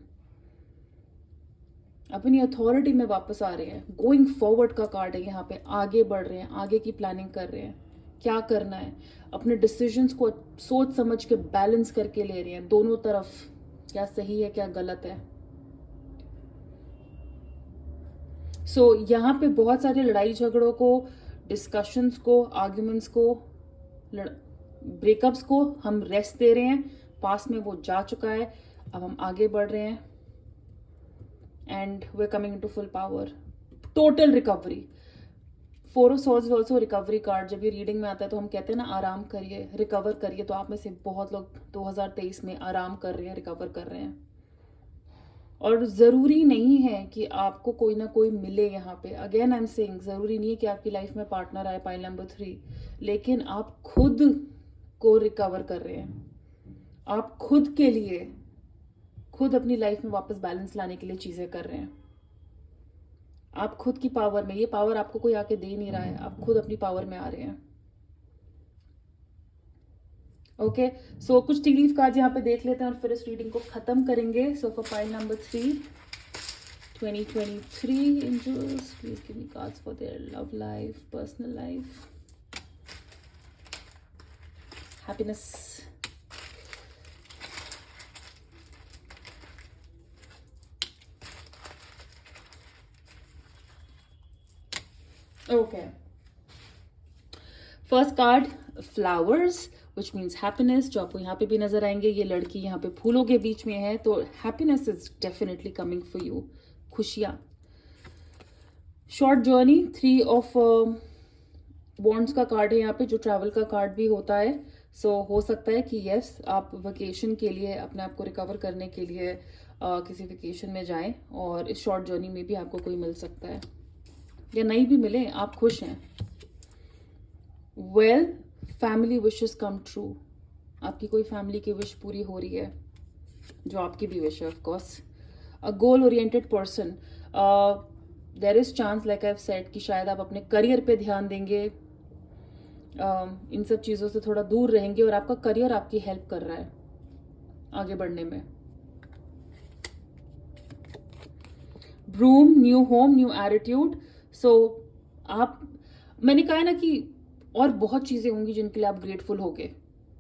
अपनी अथॉरिटी में वापस आ रहे हैं. गोइंग फॉरवर्ड का कार्ड है यहाँ पे. आगे बढ़ रहे हैं, आगे की प्लानिंग कर रहे हैं, क्या करना है, अपने डिसीजंस को सोच समझ के बैलेंस करके ले रहे हैं दोनों तरफ, क्या सही है क्या गलत है. सो यहाँ पे बहुत सारे लड़ाई झगड़ों को, डिस्कशंस को, आर्ग्यूमेंट्स को, ब्रेकअप्स को हम रेस्ट दे रहे हैं. पास में वो जा चुका है, अब हम आगे बढ़ रहे हैं. And we are coming into full power. Total recovery. 4 of swords is also recovery card. जब ये रीडिंग में आता है तो हम कहते हैं ना आराम करिए, रिकवर करिए. तो आप में से बहुत लोग 2023 में आराम कर रहे हैं, रिकवर कर रहे हैं. और ज़रूरी नहीं है कि आपको कोई ना कोई मिले यहाँ पे. अगेन आई एम सेइंग, ज़रूरी नहीं है कि आपकी लाइफ में पार्टनर आए, पाइल नंबर 3. लेकिन आप खुद को रिकवर कर रहे हैं. आप खुद के लिए, खुद अपनी लाइफ में वापस बैलेंस लाने के लिए चीज़ें कर रहे हैं. आप खुद की पावर में, ये पावर आपको कोई आके दे नहीं रहा है, आप खुद अपनी पावर में आ रहे हैं. ओके, सो कुछ टी लीफ कार्ड यहाँ पे देख लेते हैं और फिर इस रीडिंग को खत्म करेंगे. सो for pile number 3, 2023 angels, please give me cards for their love life, personal life, happiness. Okay. First card flowers which means happiness, जो आपको यहाँ पे भी नजर आएंगे. ये लड़की यहाँ पे फूलों के बीच में है, तो happiness is definitely coming for you. खुशियाँ. Short journey. 3 ऑफ वॉन्ड्स का कार्ड है यहाँ पे, जो ट्रैवल का कार्ड भी होता है. सो हो सकता है कि यस, आप वेकेशन के लिए, अपने आप को रिकवर करने के लिए किसी वेकेशन में जाएं, और इस शॉर्ट जर्नी में भी आपको कोई मिल सकता है, या नहीं भी मिले, आप खुश हैं. Well, family wishes come true. आपकी कोई फैमिली की विश पूरी हो रही है, जो आपकी भी विश है of course. A goal oriented person. There is chance, like I have said, कि शायद आप अपने करियर पे ध्यान देंगे, इन सब चीज़ों से थोड़ा दूर रहेंगे, और आपका करियर आपकी हेल्प कर रहा है आगे बढ़ने में. Broom. New home, new attitude. So आप, मैंने कहा है ना कि और बहुत चीज़ें होंगी जिनके लिए आप ग्रेटफुल होगे,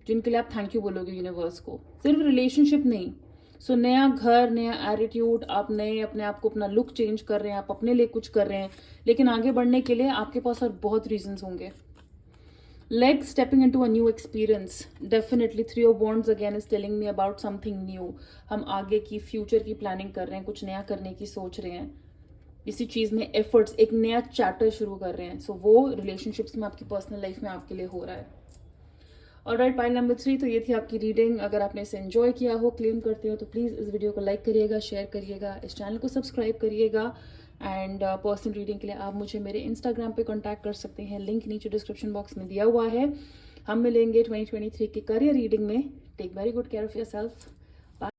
जिनके लिए आप थैंक यू बोलोगे यूनिवर्स को, सिर्फ रिलेशनशिप नहीं. सो नया घर, नया एटीट्यूड, आप नए अपने आप को, अपना लुक चेंज कर रहे हैं, आप अपने लिए कुछ कर रहे हैं, लेकिन आगे बढ़ने के लिए आपके पास और बहुत रीजंस होंगे. Leg. Stepping into a new experience. Definitely 3 of wands again is telling me about something new. हम आगे की, फ्यूचर की प्लानिंग कर रहे हैं, कुछ नया करने की सोच रहे हैं, इसी चीज़ में एफर्ट्स, एक नया चैप्टर शुरू कर रहे हैं. सो वो रिलेशनशिप्स में, आपकी पर्सनल लाइफ में आपके लिए हो रहा है. Alright, pile number 3. तो ये थी आपकी रीडिंग. अगर आपने इसे एंजॉय किया हो, क्लेम करते हो, तो प्लीज़ इस वीडियो को लाइक करिएगा, शेयर करिएगा, इस चैनल को सब्सक्राइब करिएगा. एंड पर्सनल रीडिंग के लिए आप मुझे मेरे इंस्टाग्राम पे कांटेक्ट कर सकते हैं, लिंक नीचे डिस्क्रिप्शन बॉक्स में दिया हुआ है. हम मिलेंगे 2023 की करियर रीडिंग में. Take very good care of your self.